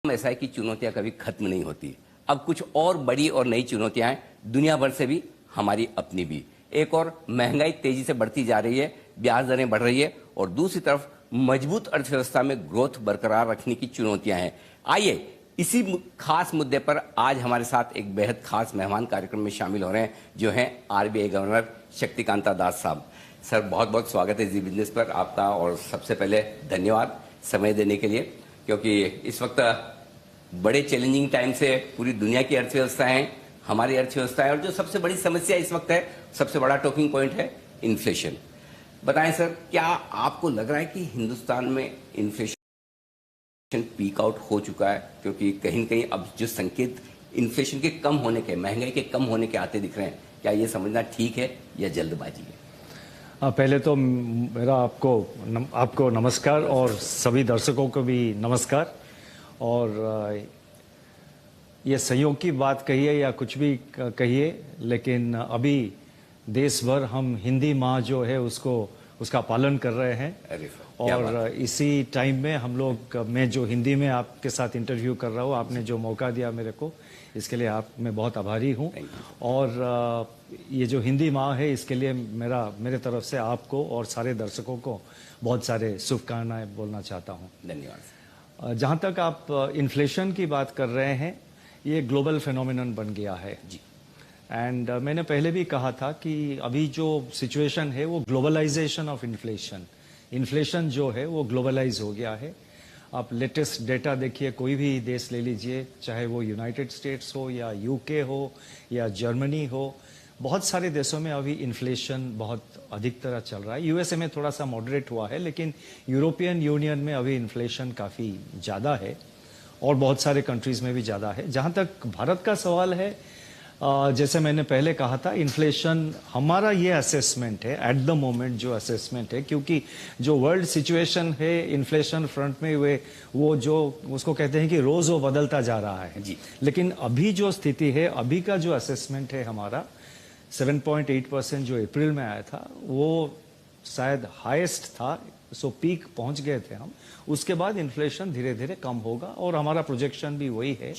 ऐसा है कि चुनौतियां कभी खत्म नहीं होती। अब कुछ और बड़ी और नई चुनौतियां हैं, दुनिया भर से भी, हमारी अपनी भी। एक और महंगाई तेजी से बढ़ती जा रही है, ब्याज दरें बढ़ रही है, और दूसरी तरफ मजबूत अर्थव्यवस्था में ग्रोथ बरकरार रखने की चुनौतियां हैं। आइए इसी खास मुद्दे पर आज हमारे साथ एक बेहद खास मेहमान कार्यक्रम में शामिल हो रहे हैं, जो हैं आरबीआई गवर्नर शक्तिकांता दास साहब। सर, बहुत बहुत स्वागत है जी बिजनेस पर आपका, और सबसे पहले धन्यवाद समय देने के लिए, क्योंकि इस वक्त बड़े चैलेंजिंग टाइम से पूरी दुनिया की अर्थव्यवस्था है, हमारी अर्थव्यवस्था है, और जो सबसे बड़ी समस्या इस वक्त है, सबसे बड़ा टॉकिंग पॉइंट है इन्फ्लेशन। बताएं सर, क्या आपको लग रहा है कि हिंदुस्तान में इन्फ्लेशन पीक आउट हो चुका है? क्योंकि कहीं न कहीं अब जो संकेत इन्फ्लेशन के कम होने के, महंगाई के कम होने के आते दिख रहे हैं, क्या ये समझना ठीक है या जल्दबाजी है? पहले तो मेरा आपको नमस्कार, और सभी दर्शकों को भी नमस्कार। और ये सहयोग की बात कहिए या कुछ भी कहिए, लेकिन अभी देश भर हम हिंदी माह जो है उसका पालन कर रहे हैं। और इसी टाइम में मैं जो हिंदी में आपके साथ इंटरव्यू कर रहा हूँ, आपने जो मौका दिया मेरे को, इसके लिए मैं बहुत आभारी हूँ। और ये जो हिंदी माह है, इसके लिए मेरे तरफ से आपको और सारे दर्शकों को बहुत सारे शुभकामनाएं बोलना चाहता हूँ। धन्यवाद। जहाँ तक आप इन्फ्लेशन की बात कर रहे हैं, ये ग्लोबल फिनोमिनन बन गया है जी। एंड मैंने पहले भी कहा था कि अभी जो सिचुएशन है वो ग्लोबलाइजेशन ऑफ इन्फ्लेशन जो है वो ग्लोबलाइज हो गया है। आप लेटेस्ट डेटा देखिए, कोई भी देश ले लीजिए, चाहे वो यूनाइटेड स्टेट्स हो या यूके हो या जर्मनी हो, बहुत सारे देशों में अभी इन्फ्लेशन बहुत अधिक तरह चल रहा है। यूएसए में थोड़ा सा मॉडरेट हुआ है, लेकिन यूरोपियन यूनियन में अभी इन्फ्लेशन काफ़ी ज़्यादा है, और बहुत सारे कंट्रीज़ में भी ज़्यादा है। जहाँ तक भारत का सवाल है, जैसे मैंने पहले कहा था, इन्फ्लेशन, हमारा ये असेसमेंट है एट द मोमेंट, जो असेसमेंट है, क्योंकि जो वर्ल्ड सिचुएशन है इन्फ्लेशन फ्रंट में, वो जो उसको कहते हैं कि रोज़ वो बदलता जा रहा है जी। लेकिन अभी जो स्थिति है, अभी का जो असेसमेंट है हमारा, 7.8% जो अप्रैल में आया था, वो शायद हाईएस्ट था। सो पीक पहुंच गए थे हम। उसके बाद इन्फ्लेशन धीरे धीरे कम होगा, और हमारा प्रोजेक्शन भी वही है।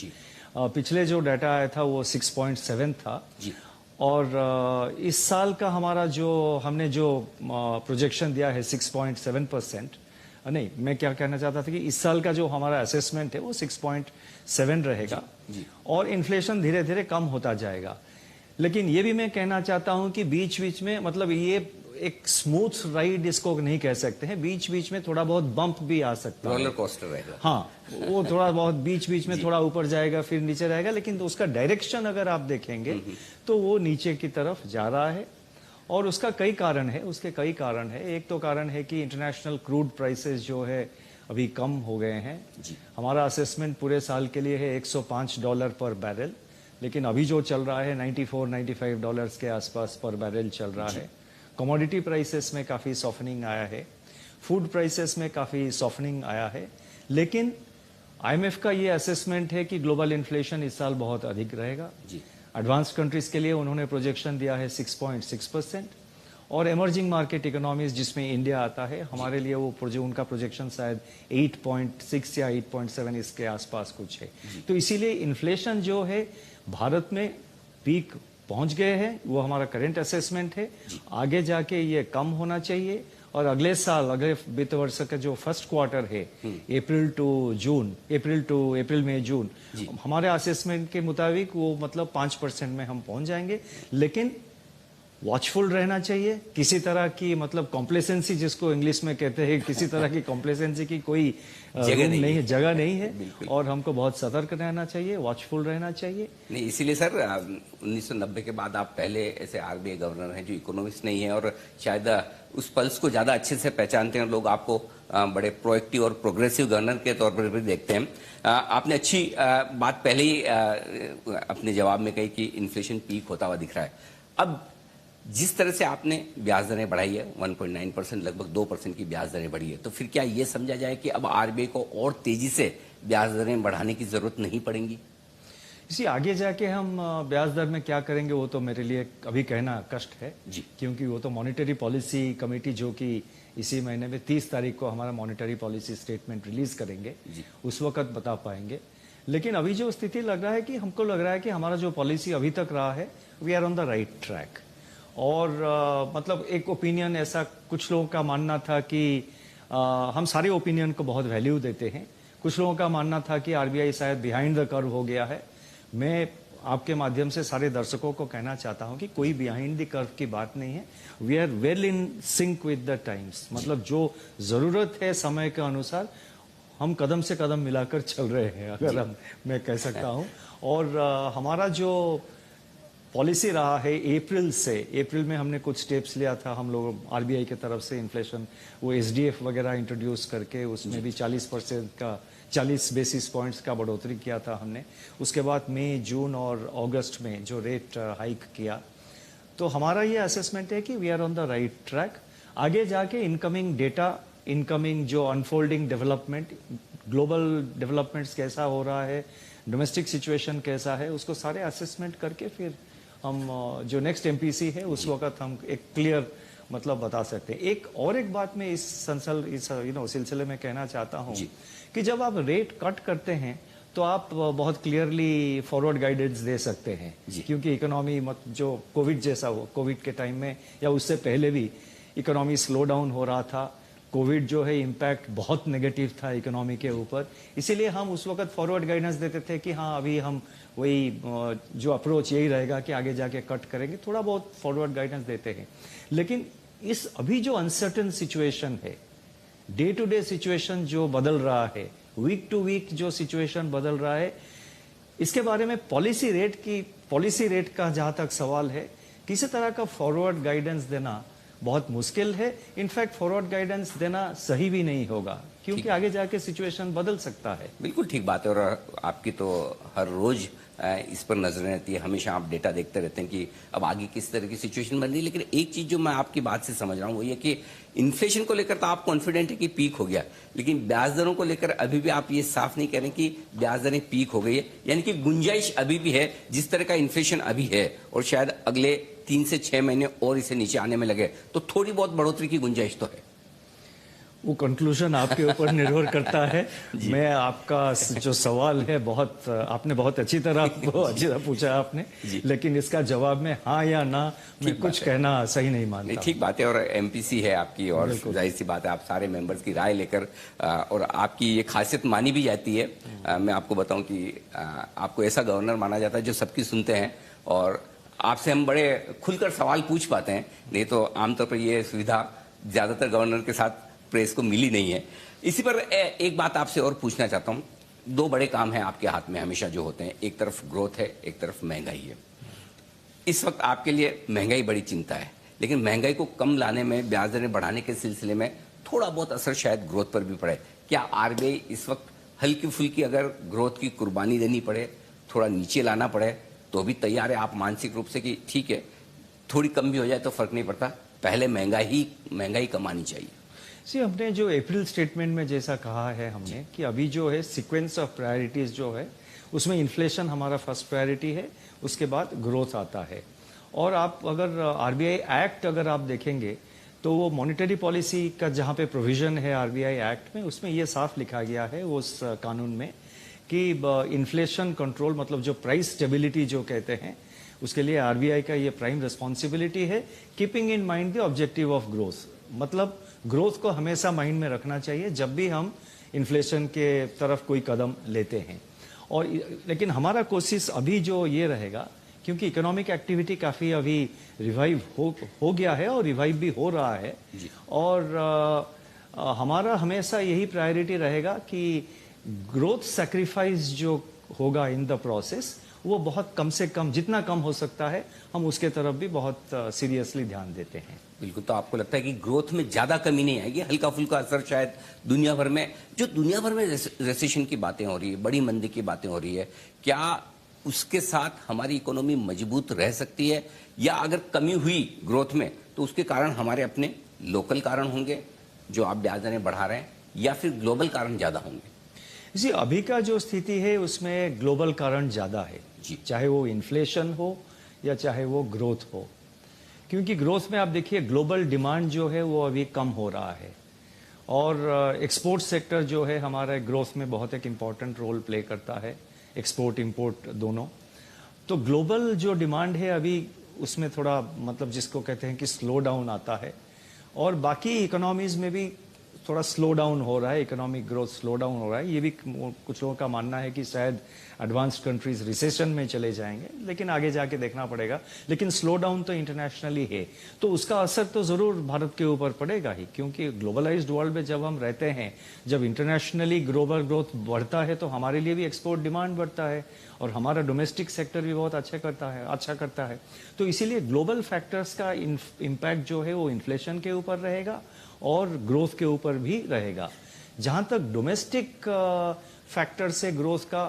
पिछले जो डाटा आया था वो 6.7 था जी। और इस साल का हमारा हमने जो प्रोजेक्शन दिया है 6.7%, नहीं, मैं क्या कहना चाहता था कि इस साल का जो हमारा असेसमेंट है वो 6.7 रहेगा जी। और इन्फ्लेशन धीरे धीरे कम होता जाएगा। लेकिन ये भी मैं कहना चाहता हूं कि बीच बीच में, मतलब ये एक स्मूथ राइड इसको नहीं कह सकते हैं, बीच बीच में थोड़ा बहुत बम्प भी आ सकता है, रोलर कोस्टर रहेगा। हाँ, वो थोड़ा बहुत बीच बीच में थोड़ा ऊपर जाएगा, फिर नीचे रहेगा, लेकिन तो उसका डायरेक्शन अगर आप देखेंगे तो वो नीचे की तरफ जा रहा है। और उसके कई कारण है। एक तो कारण है कि इंटरनेशनल क्रूड प्राइसेस जो है अभी कम हो गए हैं जी। हमारा असेसमेंट पूरे साल के लिए है $105 पर बैरल, लेकिन अभी जो चल रहा है $94-95 के आसपास पर बैरल चल रहा है। कमोडिटी प्राइसेस में काफ़ी सॉफ्टनिंग आया है, फूड प्राइसेस में काफ़ी सॉफ्टनिंग आया है, लेकिन आईएमएफ का ये असेसमेंट है कि ग्लोबल इन्फ्लेशन इस साल बहुत अधिक रहेगा जी। एडवांस कंट्रीज के लिए उन्होंने प्रोजेक्शन दिया है 6.6%, और एमर्जिंग मार्केट इकोनॉमीज जिसमें इंडिया आता है, हमारे लिए वो उनका प्रोजेक्शन शायद 8.6 या 8.7 इसके आसपास कुछ है। तो इसीलिए इन्फ्लेशन जो है भारत में पीक पहुंच गए हैं, वो हमारा करंट असेसमेंट है। आगे जाके ये कम होना चाहिए, और अगले साल, अगले वित्त वर्ष का जो फर्स्ट क्वार्टर है, अप्रैल मई जून, हमारे असेसमेंट के मुताबिक वो मतलब 5% में हम पहुंच जाएंगे। लेकिन वॉचफुल रहना चाहिए, किसी तरह की मतलब कॉम्प्लेसेंसी, जिसको इंग्लिश में कहते हैं, किसी तरह की कॉम्प्लेसेंसी की कोई जगह नहीं है, और हमको बहुत सतर्क रहना चाहिए, वॉचफुल रहना चाहिए। नहीं, इसीलिए सर 1990 के बाद आप पहले ऐसे आरबीआई गवर्नर हैं जो इकोनॉमिस्ट नहीं है, और शायद उस पल्स को ज्यादा अच्छे से पहचानते हैं, लोग आपको बड़े प्रोएक्टिव और प्रोग्रेसिव गवर्नर के तौर पर भी देखते हैं। आपने अच्छी बात पहले ही अपने जवाब में कही कि इन्फ्लेशन पीक होता हुआ दिख रहा है। अब जिस तरह से आपने ब्याज दरें बढ़ाई है, 1.9%, लगभग 2% की ब्याज दरें बढ़ी है, तो फिर क्या ये समझा जाए कि अब आरबीआई को और तेजी से ब्याज दरें बढ़ाने की जरूरत नहीं पड़ेगी? इसी आगे जाके हम ब्याज दर में क्या करेंगे वो तो मेरे लिए अभी कहना कष्ट है जी। क्योंकि वो तो मॉनेटरी पॉलिसी कमेटी जो कि इसी महीने में 30 तारीख को हमारा मॉनेटरी पॉलिसी स्टेटमेंट रिलीज करेंगे, उस वक्त बता पाएंगे। लेकिन अभी जो स्थिति लग रहा है कि हमको लग रहा है कि हमारा जो पॉलिसी अभी तक रहा है we are on the right track. और मतलब एक ओपिनियन ऐसा कुछ लोगों का मानना था कि हम सारे ओपिनियन को बहुत वैल्यू देते हैं। कुछ लोगों का मानना था कि आरबीआई शायद बिहाइंड द कर्व हो गया है। मैं आपके माध्यम से सारे दर्शकों को कहना चाहता हूं कि कोई बिहाइंड द कर्व की बात नहीं है। We are well in sync with the times, मतलब जो जरूरत है समय के अनुसार हम कदम से कदम मिलाकर चल रहे हैं, अगर मैं कह सकता हूं। और हमारा जो पॉलिसी रहा है अप्रैल में हमने कुछ स्टेप्स लिया था हम लोग आरबीआई की तरफ से, इन्फ्लेशन वो एसडीएफ वगैरह इंट्रोड्यूस करके उसमें भी 40% का 40 बेसिस पॉइंट्स का बढ़ोतरी किया था हमने। उसके बाद मई, जून और अगस्त में जो रेट हाइक किया। तो हमारा ये असेसमेंट है कि we are on the right track. आगे जाके इनकमिंग डेटा, इनकमिंग जो अनफोल्डिंग डेवलपमेंट, ग्लोबल डेवलपमेंट्स कैसा हो रहा है, डोमेस्टिक सिचुएशन कैसा है, उसको सारे असेसमेंट करके फिर हम जो नेक्स्ट एमपीसी है उस वक्त हम एक क्लियर मतलब बता सकते हैं। एक बात मैं इस सिलसिले में कहना चाहता हूं कि जब आप रेट कट करते हैं तो आप बहुत क्लियरली फॉरवर्ड गाइडेंस दे सकते हैं, क्योंकि इकोनॉमी जो कोविड जैसा हो, कोविड के टाइम में या उससे पहले भी इकोनॉमी स्लो डाउन हो रहा था। कोविड जो है इम्पैक्ट बहुत नेगेटिव था इकोनॉमी के ऊपर, इसीलिए हम उस वक्त फॉरवर्ड गाइडेंस देते थे कि हाँ अभी हम वही जो अप्रोच यही रहेगा कि आगे जाके कट करेंगे, थोड़ा बहुत फॉरवर्ड गाइडेंस देते हैं। लेकिन इस अभी जो अनसर्टेन सिचुएशन है, डे टू डे सिचुएशन जो बदल रहा है, वीक टू वीक जो सिचुएशन बदल रहा है, इसके बारे में पॉलिसी रेट का जहां तक सवाल है, किसी तरह का फॉरवर्ड गाइडेंस देना बहुत मुश्किल है। इनफैक्ट फॉरवर्ड गाइडेंस देना सही भी नहीं होगा क्योंकि आगे जाके सिचुएशन बदल सकता है। बिल्कुल ठीक बात है। और आपकी तो हर रोज इस पर नजर रहती है, हमेशा आप डेटा देखते रहते हैं कि अब आगे किस तरह की सिचुएशन बन रही है। लेकिन एक चीज जो मैं आपकी बात से समझ रहा हूं वो ये कि इन्फ्लेशन को लेकर तो आप कॉन्फिडेंट है कि पीक हो गया, लेकिन ब्याज दरों को लेकर अभी भी आप ये साफ नहीं कह रहे कि ब्याज दरें पीक हो गई है, यानी कि गुंजाइश अभी भी है। जिस तरह का इन्फ्लेशन अभी है और शायद अगले 3 से 6 महीने और इसे नीचे आने में लगे तो थोड़ी बहुत बढ़ोतरी की गुंजाइश तो है। वो कंक्लूजन आपके ऊपर निर्भर करता है। मैं आपका जो सवाल है आपने बहुत अच्छी तरह पूछा आपने, लेकिन इसका जवाब में हाँ या ना मैं कुछ कहना सही नहीं मानता। ठीक बात है। और एमपीसी है आपकी और जाहिर सी बात है आप सारे मेंबर्स की राय लेकर और आपकी ये खासियत मानी भी जाती है। मैं आपको बताऊं कि आपको ऐसा गवर्नर माना जाता है जो सबकी सुनते हैं और आपसे हम बड़े खुलकर सवाल पूछ पाते हैं, नहीं तो आमतौर पर ये सुविधा ज्यादातर गवर्नर के साथ प्रेस को मिली नहीं है। इसी पर एक बात आपसे और पूछना चाहता हूं। 2 बड़े काम हैं आपके हाथ में हमेशा जो होते हैं, एक तरफ ग्रोथ है, एक तरफ महंगाई है। इस वक्त आपके लिए महंगाई बड़ी चिंता है, लेकिन महंगाई को कम लाने में, ब्याज दरें बढ़ाने के सिलसिले में थोड़ा बहुत असर शायद ग्रोथ पर भी पड़े। क्या आरबीआई इस वक्त हल्की फुल्की अगर ग्रोथ की कुर्बानी देनी पड़े, थोड़ा नीचे लाना पड़े तो भी तैयार है आप मानसिक रूप से कि ठीक है थोड़ी कम भी हो जाए तो फर्क नहीं पड़ता, पहले महंगाई कमानी चाहिए? हमने जो अप्रैल स्टेटमेंट में जैसा कहा है हमने कि अभी जो है सीक्वेंस ऑफ प्रायोरिटीज जो है उसमें इन्फ्लेशन हमारा फर्स्ट प्रायोरिटी है, उसके बाद ग्रोथ आता है। और आप अगर आरबीआई एक्ट अगर आप देखेंगे तो वो मॉनेटरी पॉलिसी का जहां पे प्रोविजन है आरबीआई एक्ट में, उसमें ये साफ लिखा गया है उस कानून में कि इन्फ्लेशन कंट्रोल मतलब जो प्राइस स्टेबिलिटी जो कहते हैं उसके लिए आरबीआई का ये प्राइम रिस्पॉन्सिबिलिटी है, keeping in mind the objective of growth. मतलब ग्रोथ को हमेशा माइंड में रखना चाहिए जब भी हम इन्फ्लेशन के तरफ कोई कदम लेते हैं। और लेकिन हमारा कोशिश अभी जो ये रहेगा, क्योंकि इकोनॉमिक एक्टिविटी काफी अभी रिवाइव हो गया है और रिवाइव भी हो रहा है, और हमारा हमेशा यही प्रायोरिटी रहेगा कि ग्रोथ सैक्रिफाइस जो होगा इन द प्रोसेस वो बहुत कम से कम, जितना कम हो सकता है हम उसके तरफ भी बहुत सीरियसली ध्यान देते हैं। बिल्कुल। तो आपको लगता है कि ग्रोथ में ज्यादा कमी नहीं आएगी, हल्का फुल्का असर शायद दुनिया भर में, जो दुनिया भर में रिसेशन की बातें हो रही है, बड़ी मंदी की बातें हो रही है, क्या उसके साथ हमारी इकोनॉमी मजबूत रह सकती है, या अगर कमी हुई ग्रोथ में तो उसके कारण हमारे अपने लोकल कारण होंगे जो आप ब्याज दरें बढ़ा रहे हैं, या फिर ग्लोबल कारण ज्यादा होंगे? जी, अभी का जो स्थिति है उसमें ग्लोबल कारण ज्यादा है। जी। चाहे वो इन्फ्लेशन हो या चाहे वो ग्रोथ हो। क्योंकि ग्रोथ में आप देखिए ग्लोबल डिमांड जो है वो अभी कम हो रहा है और एक्सपोर्ट सेक्टर जो है हमारे ग्रोथ में बहुत एक इम्पॉर्टेंट रोल प्ले करता है, एक्सपोर्ट इंपोर्ट दोनों। तो ग्लोबल जो डिमांड है अभी उसमें थोड़ा मतलब जिसको कहते हैं कि स्लो डाउन आता है और बाकी इकोनॉमीज में भी थोड़ा स्लो डाउन हो रहा है, इकोनॉमिक ग्रोथ स्लो डाउन हो रहा है। ये भी कुछ लोगों का मानना है कि शायद एडवांस्ड कंट्रीज रिसेशन में चले जाएंगे, लेकिन आगे जाके देखना पड़ेगा। लेकिन स्लो डाउन तो इंटरनेशनली है, तो उसका असर तो जरूर भारत के ऊपर पड़ेगा ही, क्योंकि ग्लोबलाइज्ड वर्ल्ड में जब हम रहते हैं, जब इंटरनेशनली ग्लोबल ग्रोथ बढ़ता है तो हमारे लिए भी एक्सपोर्ट डिमांड बढ़ता है और हमारा डोमेस्टिक सेक्टर भी बहुत अच्छा करता है। तो इसीलिए ग्लोबल फैक्टर्स का इम्पैक्ट जो है वो इन्फ्लेशन के ऊपर रहेगा और ग्रोथ के ऊपर भी रहेगा। जहां तक डोमेस्टिक फैक्टर से ग्रोथ का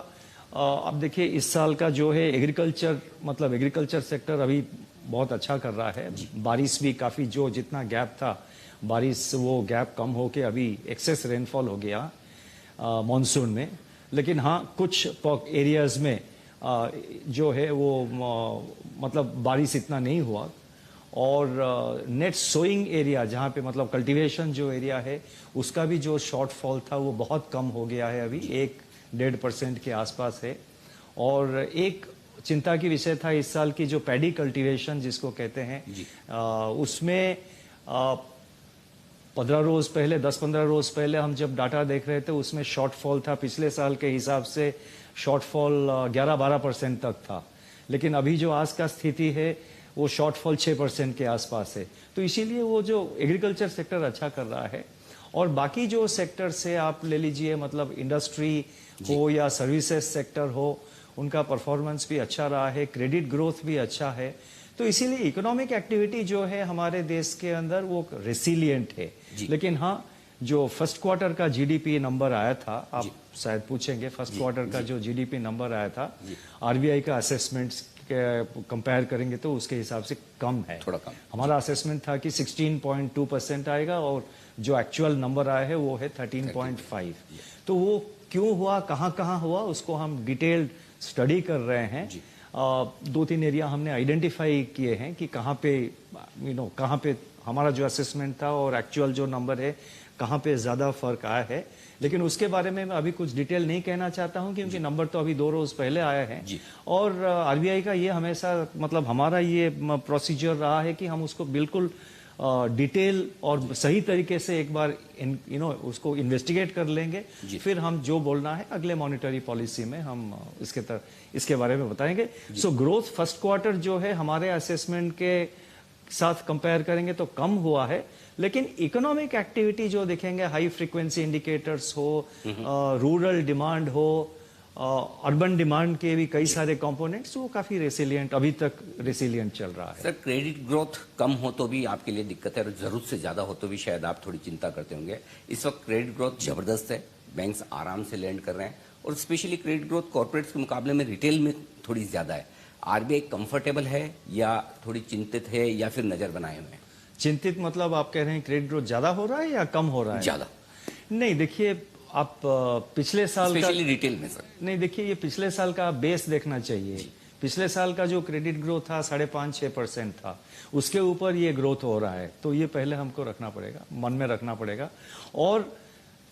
अब देखिए इस साल का जो है एग्रीकल्चर सेक्टर अभी बहुत अच्छा कर रहा है। बारिश भी काफ़ी, जो जितना गैप था बारिश, वो गैप कम होके अभी एक्सेस रेनफॉल हो गया मॉनसून में। लेकिन हाँ, कुछ एरियाज में जो है वो मतलब बारिश इतना नहीं हुआ और नेट सोइंग एरिया जहाँ पे मतलब कल्टीवेशन जो एरिया है उसका भी जो शॉर्टफॉल था वो बहुत कम हो गया है, अभी 1-1.5% के आसपास है। और एक चिंता की विषय था इस साल की जो पैडी कल्टीवेशन जिसको कहते हैं, उसमें 10-15 रोज पहले हम जब डाटा देख रहे थे उसमें शॉर्टफॉल था, पिछले साल के हिसाब से शॉर्टफॉल 11-12% तक था। लेकिन अभी जो आज का स्थिति है वो शॉर्टफॉल 6% के आसपास है। तो इसीलिए वो जो एग्रीकल्चर सेक्टर अच्छा कर रहा है और बाकी जो सेक्टर से आप ले लीजिए, मतलब इंडस्ट्री हो या सर्विसेज सेक्टर हो, उनका परफॉर्मेंस भी अच्छा रहा है, क्रेडिट ग्रोथ भी अच्छा है। तो इसीलिए इकोनॉमिक एक्टिविटी जो है हमारे देश के अंदर वो रेसिलियंट है। लेकिन हाँ, जो फर्स्ट क्वार्टर का जीडीपी नंबर आया था, आप शायद पूछेंगे, फर्स्ट क्वार्टर का जो जीडीपी नंबर आया था आरबीआई का असेसमेंट्स कंपेयर करेंगे तो उसके हिसाब से कम है, थोड़ा कम। हमारा असेसमेंट था कि 16.2% आएगा और जो एक्चुअल नंबर आया है वो है 13.5। तो वो क्यों हुआ, कहाँ हुआ, उसको हम डिटेल्ड स्टडी कर रहे हैं। 2-3 एरिया हमने आइडेंटिफाई किए हैं कि कहाँ पे कहाँ पे हमारा जो असेसमेंट था और एक्चुअल जो नंबर है कहाँ पे ज्यादा फर्क आया है। लेकिन उसके बारे में मैं अभी कुछ डिटेल नहीं कहना चाहता हूं क्योंकि नंबर तो अभी 2 रोज पहले आया है और आरबीआई का ये हमेशा मतलब हमारा ये प्रोसीजर रहा है कि हम उसको बिल्कुल डिटेल और सही तरीके से एक बार उसको इन्वेस्टिगेट कर लेंगे, फिर हम जो बोलना है अगले मॉनेटरी पॉलिसी में हम इसके बारे में बताएंगे। सो ग्रोथ फर्स्ट क्वार्टर जो है हमारे असेसमेंट के साथ कंपेयर करेंगे तो कम हुआ है, लेकिन इकोनॉमिक एक्टिविटी जो देखेंगे, हाई फ्रीक्वेंसी इंडिकेटर्स हो, रूरल डिमांड हो, अर्बन डिमांड के भी कई सारे कंपोनेंट्स, वो काफी रेसिलियंट, अभी तक रेसिलियंट चल रहा है। सर, क्रेडिट ग्रोथ कम हो तो भी आपके लिए दिक्कत है और जरूरत से ज्यादा हो तो भी शायद आप थोड़ी चिंता करते होंगे। इस वक्त क्रेडिट ग्रोथ जबरदस्त है, बैंक्स आराम से लैंड कर रहे हैं और स्पेशली क्रेडिट ग्रोथ कॉर्पोरेट्स के मुकाबले में रिटेल में थोड़ी ज्यादा है। आरबीआई कंफर्टेबल है या थोड़ी चिंतित है या फिर नजर बनाए हुए हैं? चिंतित मतलब आप कह रहे हैं क्रेडिट ग्रोथ ज्यादा हो रहा है या कम हो रहा है? ज्यादा। नहीं, देखिए आप पिछले साल का, रिटेल में सर, नहीं देखिए ये पिछले साल का बेस देखना चाहिए। पिछले साल का जो क्रेडिट ग्रोथ था 5.5-6% था, उसके ऊपर ये ग्रोथ हो रहा है, तो ये पहले हमको रखना पड़ेगा, मन में रखना पड़ेगा। और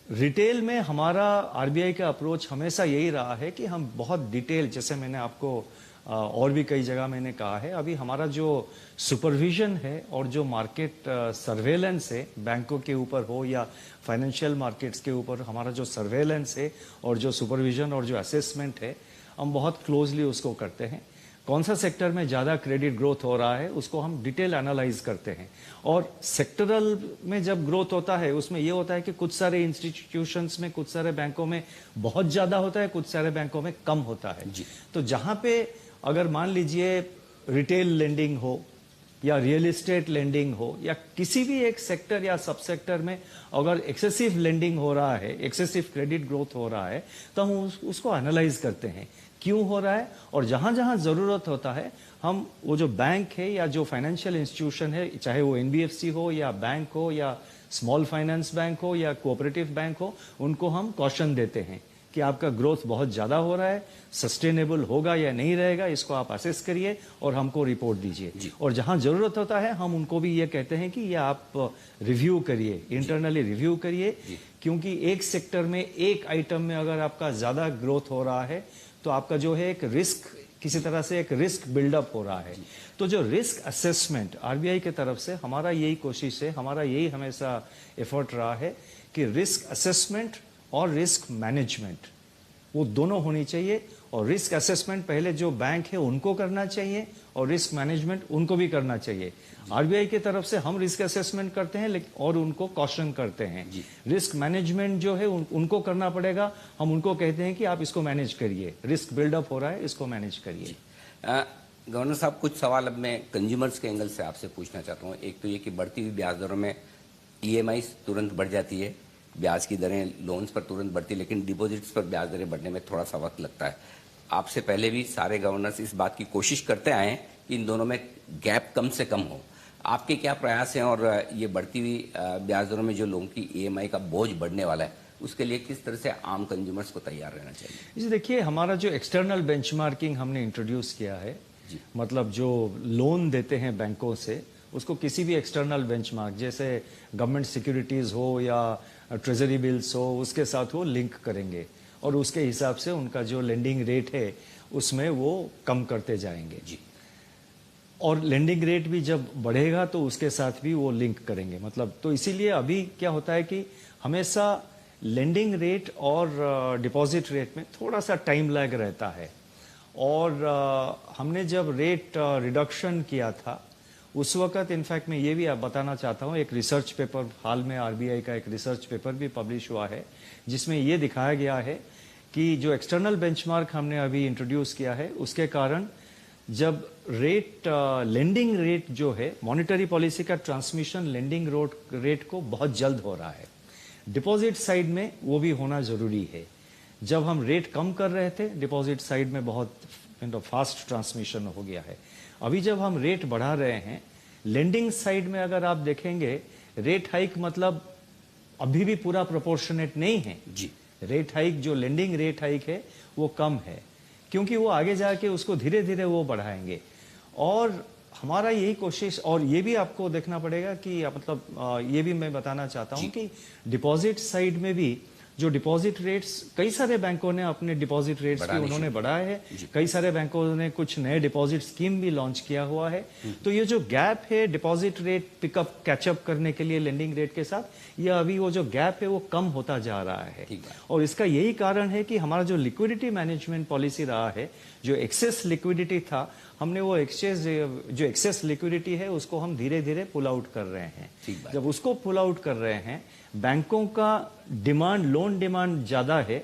रिटेल में हमारा आरबीआई का अप्रोच हमेशा यही रहा है कि हम बहुत डिटेल, जैसे मैंने आपको और भी कई जगह मैंने कहा है, अभी हमारा जो सुपरविजन है और जो मार्केट सर्वेलेंस है, बैंकों के ऊपर हो या फाइनेंशियल मार्केट्स के ऊपर, हमारा जो सर्वेलेंस है और जो सुपरविजन और जो असेसमेंट है, हम बहुत क्लोजली उसको करते हैं। कौन सा सेक्टर में ज़्यादा क्रेडिट ग्रोथ हो रहा है उसको हम डिटेल एनालाइज करते हैं। और सेक्टरल में जब ग्रोथ होता है उसमें ये होता है कि कुछ सारे इंस्टीट्यूशंस में, कुछ सारे बैंकों में बहुत ज़्यादा होता है, कुछ सारे बैंकों में कम होता है। तो जहाँ पे अगर मान लीजिए रिटेल लेंडिंग हो या रियल एस्टेट लेंडिंग हो या किसी भी एक सेक्टर या सब सेक्टर में अगर एक्सेसिव लेंडिंग हो रहा है, एक्सेसिव क्रेडिट ग्रोथ हो रहा है, तो हम उसको एनालाइज करते हैं क्यों हो रहा है। और जहां जहां जरूरत होता है हम वो जो बैंक है या जो फाइनेंशियल इंस्टीट्यूशन है, चाहे वो एनबीएफसी हो या बैंक हो या स्मॉल फाइनेंस बैंक हो या कोऑपरेटिव बैंक हो, उनको हम कॉशन देते हैं कि आपका ग्रोथ बहुत ज़्यादा हो रहा है, सस्टेनेबल होगा या नहीं रहेगा, इसको आप असेस करिए और हमको रिपोर्ट दीजिए। और जहां जरूरत होता है हम उनको भी ये कहते हैं कि ये आप रिव्यू करिए, इंटरनली रिव्यू करिए, क्योंकि एक सेक्टर में एक आइटम में अगर आपका ज़्यादा ग्रोथ हो रहा है तो आपका जो है एक रिस्क, किसी तरह से एक रिस्क बिल्डअप हो रहा है। तो जो रिस्क असेसमेंट आरबीआई की तरफ से हमारा यही कोशिश है, हमारा यही हमेशा एफर्ट रहा है कि रिस्क असेसमेंट और रिस्क मैनेजमेंट वो दोनों होनी चाहिए। और रिस्क असेसमेंट पहले जो बैंक है उनको करना चाहिए और रिस्क मैनेजमेंट उनको भी करना चाहिए। आरबीआई की तरफ से हम रिस्क असेसमेंट करते हैं और उनको कॉशन करते हैं। रिस्क मैनेजमेंट जो है उनको करना पड़ेगा, हम उनको कहते हैं कि आप इसको मैनेज करिए, रिस्क बिल्डअप हो रहा है, इसको मैनेज करिए। गवर्नर साहब, कुछ सवाल अब मैं कंज्यूमर्स के एंगल से आपसे पूछना चाहता हूँ। एक तो ये कि बढ़ती हुई ब्याज दरों में ईएमआई तुरंत बढ़ जाती है, ब्याज की दरें लोन्स पर तुरंत बढ़ती है, लेकिन डिपॉजिट्स पर ब्याज दरें बढ़ने में थोड़ा सा वक्त लगता है। आपसे पहले भी सारे गवर्नर्स इस बात की कोशिश करते आए हैं कि इन दोनों में गैप कम से कम हो। आपके क्या प्रयास हैं और ये बढ़ती हुई ब्याज दरों में जो लोगों की ईएमआई का बोझ बढ़ने वाला है उसके लिए किस तरह से आम कंज्यूमर्स को तैयार रहना चाहिए? जी देखिए, हमारा जो एक्सटर्नल बेंचमार्किंग हमने इंट्रोड्यूस किया है, मतलब जो लोन देते हैं बैंकों से उसको किसी भी एक्सटर्नल बेंचमार्क जैसे गवर्नमेंट सिक्योरिटीज हो या ट्रेजरी बिल्स हो उसके साथ वो लिंक करेंगे और उसके हिसाब से उनका जो लेंडिंग रेट है उसमें वो कम करते जाएंगे। और लेंडिंग रेट भी जब बढ़ेगा तो उसके साथ भी वो लिंक करेंगे। मतलब तो इसीलिए अभी क्या होता है कि हमेशा लेंडिंग रेट और डिपॉजिट रेट में थोड़ा सा टाइम लैग रहता है। और हमने जब रेट रिडक्शन किया था उस वक्त इनफैक्ट मैं ये भी आप बताना चाहता हूँ, एक रिसर्च पेपर हाल में आरबीआई का एक रिसर्च पेपर भी पब्लिश हुआ है जिसमें ये दिखाया गया है कि जो एक्सटर्नल बेंचमार्क हमने अभी इंट्रोड्यूस किया है उसके कारण जब रेट लेंडिंग रेट जो है मॉनेटरी पॉलिसी का ट्रांसमिशन लेंडिंग रेट को बहुत जल्द हो रहा है। डिपॉजिट साइड में वो भी होना जरूरी है। जब हम रेट कम कर रहे थे डिपॉजिट साइड में बहुत फास्ट ट्रांसमिशन हो गया है। अभी जब हम रेट बढ़ा रहे हैं लेंडिंग साइड में अगर आप देखेंगे रेट हाइक मतलब अभी भी पूरा प्रोपोर्शनेट नहीं है जी। रेट हाइक जो लेंडिंग रेट हाइक है वो कम है क्योंकि वो आगे जाके उसको धीरे धीरे वो बढ़ाएंगे। और हमारा यही कोशिश, और ये भी आपको देखना पड़ेगा कि मतलब ये भी मैं बताना चाहता हूं कि डिपॉजिट साइड में भी जो डिपॉजिट रेट्स कई सारे बैंकों ने अपने डिपॉजिट रेट्स भी उन्होंने बढ़ाए हैं। कई सारे बैंकों ने कुछ नए डिपॉजिट स्कीम भी लॉन्च किया हुआ है। तो ये जो गैप है डिपॉजिट रेट पिकअप कैचअप करने के लिए लेंडिंग रेट के साथ, ये अभी वो जो गैप है वो कम होता जा रहा है। और इसका यही कारण है कि हमारा जो लिक्विडिटी मैनेजमेंट पॉलिसी रहा है, जो एक्सेस लिक्विडिटी था, हमने वो जो एक्सेस लिक्विडिटी है उसको हम धीरे धीरे पुल आउट कर रहे हैं। जब उसको पुल आउट कर रहे हैं, बैंकों का डिमांड, लोन डिमांड ज्यादा है,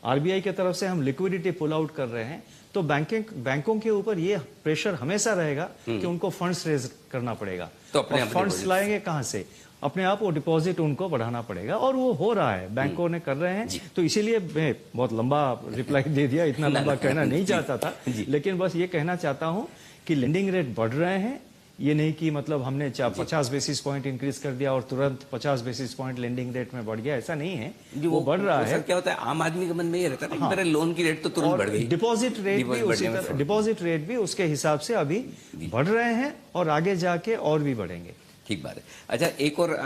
आरबीआई की तरफ से हम लिक्विडिटी पुल आउट कर रहे हैं, तो बैंकों के ऊपर ये प्रेशर हमेशा रहेगा कि उनको फंड्स रेज करना पड़ेगा। तो फंड्स लाएंगे कहां से? अपने आप वो डिपॉजिट उनको बढ़ाना पड़ेगा और वो हो रहा है, बैंकों ने कर रहे हैं। तो इसीलिए मैं बहुत लंबा रिप्लाई दे दिया, इतना लंबा कहना नहीं चाहता था, लेकिन बस ये कहना चाहता हूं कि लेंडिंग रेट बढ़ रहे हैं। ये नहीं कि मतलब हमने 50 बेसिस पॉइंट इंक्रीज कर दिया और तुरंत 50 बेसिस पॉइंट लेंडिंग रेट में बढ़ गया, ऐसा नहीं है। वो बढ़ रहा है। क्या होता है आम आदमी के मन में ये रहता है मेरे लोन की रेट तो तुरंत बढ़ गई। डिपॉजिट रेट भी उसी तरह, डिपॉजिट रेट भी उसके हिसाब से अभी बढ़ रहे हैं और आगे जाके और भी बढ़ेंगे। ठीक बात है। अच्छा, एक और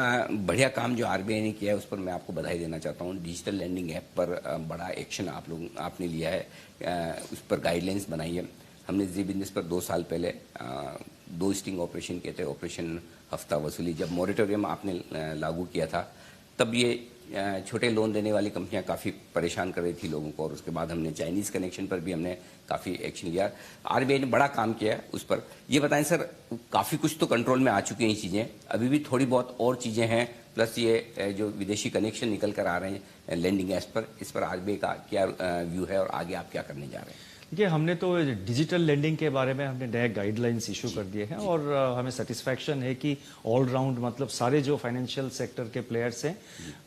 बढ़िया काम जो आरबीआई ने किया है उस पर मैं आपको बधाई देना चाहता हूँ। डिजिटल लैंडिंग ऐप पर बड़ा एक्शन आपने लिया है, उस पर गाइडलाइंस बनाई है। हमने जी बिजनेस पर 2 साल पहले 2 स्टिंग ऑपरेशन किए थे। ऑपरेशन हफ्ता वसूली, जब मॉरेटोरियम आपने लागू किया था तब ये छोटे लोन देने वाली कंपनियां काफ़ी परेशान कर रही थी लोगों को, और उसके बाद हमने चाइनीज़ कनेक्शन पर भी हमने काफ़ी एक्शन लिया। आरबीआई ने बड़ा काम किया है उस पर। ये बताएं सर, काफ़ी कुछ तो कंट्रोल में आ चुकी हैं ये चीज़ें, अभी भी थोड़ी बहुत और चीज़ें हैं, प्लस ये जो विदेशी कनेक्शन निकल कर आ रहे हैं लैंडिंग ऐप्स पर, इस पर आरबीआई का क्या व्यू है और आगे आप क्या करने जा रहे हैं? देखिए, हमने तो डिजिटल लेंडिंग के बारे में हमने नए गाइडलाइंस इशू कर दिए हैं और हमें सेटिस्फैक्शन है कि ऑल राउंड मतलब सारे जो फाइनेंशियल सेक्टर के प्लेयर्स हैं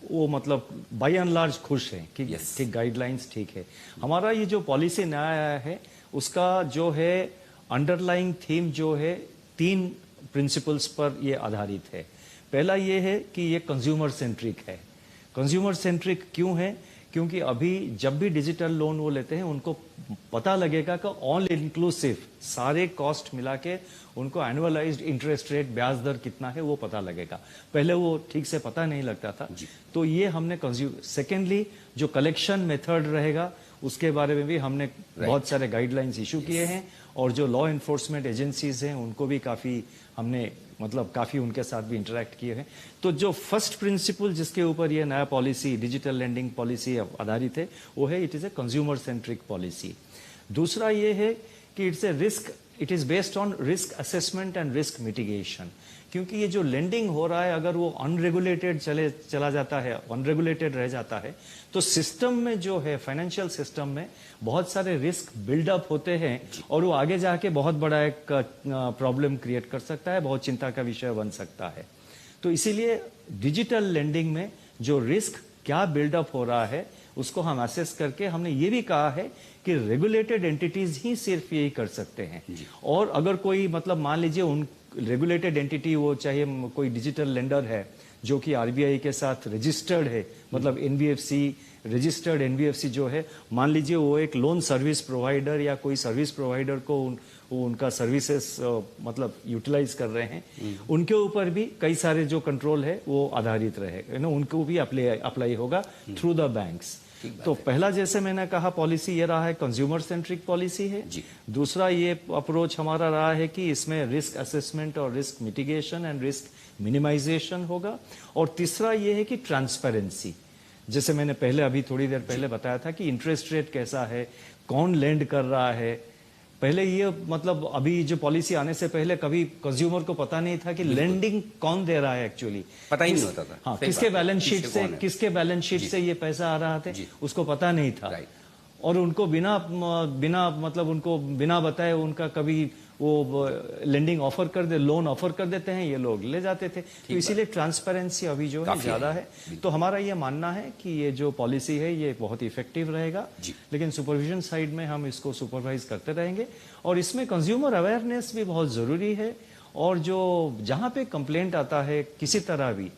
वो मतलब बाय एंड लार्ज खुश हैं कि गाइडलाइंस ठीक है। हमारा ये जो पॉलिसी नया आया है उसका जो है अंडरलाइंग थीम जो है 3 प्रिंसिपल्स पर ये आधारित है। पहला ये है कि ये कंज्यूमर सेंट्रिक है। कंज्यूमर सेंट्रिक क्यों है? क्योंकि अभी जब भी डिजिटल लोन वो लेते हैं उनको पता लगेगा कि ऑल इंक्लूसिव सारे कॉस्ट मिला के उनको एनुअलाइज्ड इंटरेस्ट रेट ब्याज दर कितना है वो पता लगेगा। पहले वो ठीक से पता नहीं लगता था। तो ये हमने सेकेंडली जो कलेक्शन मेथड रहेगा उसके बारे में भी हमने बहुत सारे गाइडलाइंस इशू किए हैं, और जो लॉ एनफोर्समेंट एजेंसीज हैं उनको भी काफी हमने काफी उनके साथ भी इंटरेक्ट किए हैं। तो जो फर्स्ट प्रिंसिपल जिसके ऊपर ये नया पॉलिसी डिजिटल लेंडिंग पॉलिसी आधारित है वो है it is a consumer centric policy. दूसरा ये है कि it is based on risk assessment and risk mitigation, क्योंकि ये जो लेंडिंग हो रहा है अगर वो अनरेगुलेटेड चला जाता है, अनरेगुलेटेड रह जाता है, तो सिस्टम में जो है फाइनेंशियल सिस्टम में बहुत सारे रिस्क बिल्डअप होते हैं और वो आगे जाके बहुत बड़ा एक प्रॉब्लम क्रिएट कर सकता है, बहुत चिंता का विषय बन सकता है। तो इसीलिए डिजिटल लेंडिंग में जो रिस्क क्या बिल्डअप हो रहा है उसको हम असेस करके हमने ये भी कहा है कि रेगुलेटेड एंटिटीज ही सिर्फ यही कर सकते हैं। और अगर कोई मान लीजिए उन रेगुलेटेड एंटिटी वो चाहे कोई डिजिटल लेंडर है जो कि आरबीआई के साथ रजिस्टर्ड है, एनबीएफसी रजिस्टर्ड एनबीएफसी जो है, मान लीजिए वो एक लोन सर्विस प्रोवाइडर या कोई सर्विस प्रोवाइडर को उनका सर्विसेज यूटिलाइज कर रहे हैं, उनके ऊपर भी कई सारे जो कंट्रोल है वो आधारित रहे, उनको भी अप्लाई होगा थ्रू द बैंक्स। तो पहला जैसे मैंने कहा पॉलिसी ये रहा है कंज्यूमर सेंट्रिक पॉलिसी है। दूसरा ये अप्रोच हमारा रहा है कि इसमें रिस्क असेसमेंट और risk mitigation and risk minimisation होगा। और तीसरा ये है कि ट्रांसपेरेंसी, जैसे मैंने पहले अभी थोड़ी देर पहले बताया था कि इंटरेस्ट रेट कैसा है, कौन लेंड कर रहा है। पहले ये अभी जो पॉलिसी आने से पहले कभी कंज्यूमर को पता नहीं था कि लेंडिंग कौन दे रहा है, एक्चुअली पता ही नहीं होता था। हाँ, किसके बैलेंस शीट से ये पैसा आ रहा था उसको पता नहीं था। और उनको बिना बताए उनका कभी वो लेंडिंग ऑफर कर दे, लोन ऑफर कर देते हैं, ये लोग ले जाते थे। तो इसीलिए ट्रांसपेरेंसी अभी जो है ज्यादा है। तो हमारा ये मानना है कि ये जो पॉलिसी है ये बहुत इफेक्टिव रहेगा, लेकिन सुपरविजन साइड में हम इसको सुपरवाइज करते रहेंगे। और इसमें कंज्यूमर अवेयरनेस भी बहुत जरूरी है। और जो जहां पे कंप्लेंट आता है किसी तरह भी,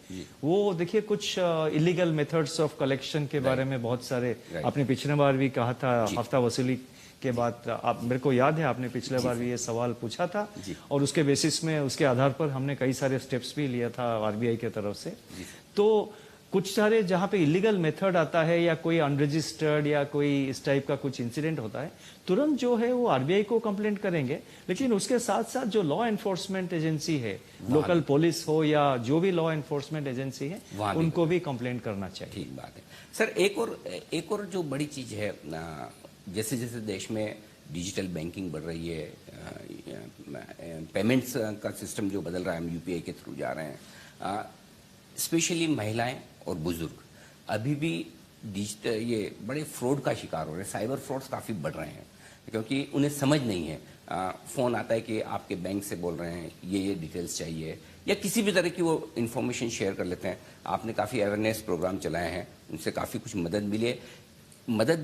वो देखिए कुछ इलीगल मेथड्स ऑफ कलेक्शन के बारे में बहुत सारे, आपने पिछले बार भी कहा था हफ्ता वसूली के बाद, आप मेरे को याद है आपने पिछले बार भी ये सवाल पूछा था, और उसके बेसिस में उसके आधार पर हमने कई सारे स्टेप्स भी लिया था आरबीआई की तरफ से। तो कुछ सारे जहां पे इलीगल मेथड आता है या कोई अनरजिस्टर्ड या कोई इस टाइप का कुछ इंसिडेंट होता है, तुरंत जो है वो आरबीआई को कंप्लेंट करेंगे। लेकिन उसके साथ साथ जो लॉ एनफोर्समेंट एजेंसी है, लोकल पुलिस हो या जो भी लॉ एनफोर्समेंट एजेंसी है, उनको भी कंप्लेंट करना चाहिए। ठीक बात है सर। एक और जो बड़ी चीज है, जैसे जैसे देश में डिजिटल बैंकिंग बढ़ रही है, पेमेंट्स का सिस्टम जो बदल रहा है, हम यूपीआई के थ्रू जा रहे हैं, स्पेशली महिलाएं और बुजुर्ग अभी भी डिजिटल ये बड़े फ्रॉड का शिकार हो रहे हैं। साइबर फ्रॉड्स काफ़ी बढ़ रहे हैं क्योंकि उन्हें समझ नहीं है। फ़ोन आता है कि आपके बैंक से बोल रहे हैं, ये डिटेल्स चाहिए, या किसी भी तरह की वो इन्फॉर्मेशन शेयर कर लेते हैं। आपने काफ़ी अवेयरनेस प्रोग्राम चलाए हैं, उनसे काफ़ी कुछ मदद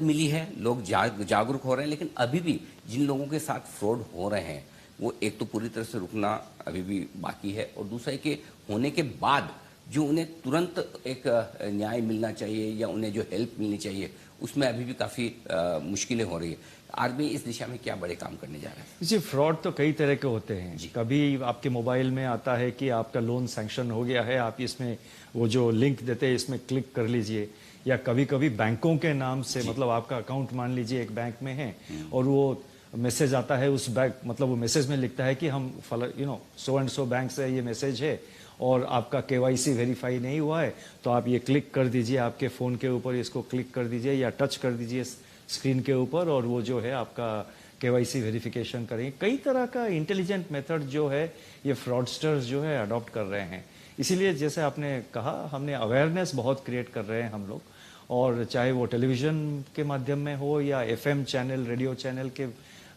मिली है, लोग जागरूक हो रहे हैं। लेकिन अभी भी जिन लोगों के साथ फ्रॉड हो रहे हैं वो एक तो पूरी तरह से रुकना अभी भी बाकी है, और दूसरा है कि होने के बाद जो उन्हें तुरंत एक न्याय मिलना चाहिए या उन्हें जो हेल्प मिलनी चाहिए, उसमें अभी भी काफ़ी मुश्किलें हो रही है। आरबीआई इस दिशा में क्या बड़े काम करने जा रहा है? जी, फ्रॉड तो कई तरह के होते हैं। कभी आपके मोबाइल में आता है कि आपका लोन सैंक्शन हो गया है, आप इसमें वो जो लिंक देते हैं इसमें क्लिक कर लीजिए। या कभी कभी बैंकों के नाम से, आपका अकाउंट मान लीजिए एक बैंक में है और वो मैसेज आता है, उस बैंक वो मैसेज में लिखता है कि हम सो एंड सो बैंक से ये मैसेज है और आपका केवाईसी वेरीफाई नहीं हुआ है, तो आप ये क्लिक कर दीजिए, आपके फ़ोन के ऊपर इसको क्लिक कर दीजिए या टच कर दीजिए स्क्रीन के ऊपर, और वो जो है आपका केवाईसी वेरिफिकेशन करेंगे। कई तरह का इंटेलिजेंट मेथड जो है ये फ्रॉडस्टर्स जो है अडॉप्ट कर रहे हैं। इसीलिए जैसे आपने कहा, हमने अवेयरनेस बहुत क्रिएट कर रहे हैं हम लोग, और चाहे वो टेलीविज़न के माध्यम में हो या एफएम चैनल, रेडियो चैनल के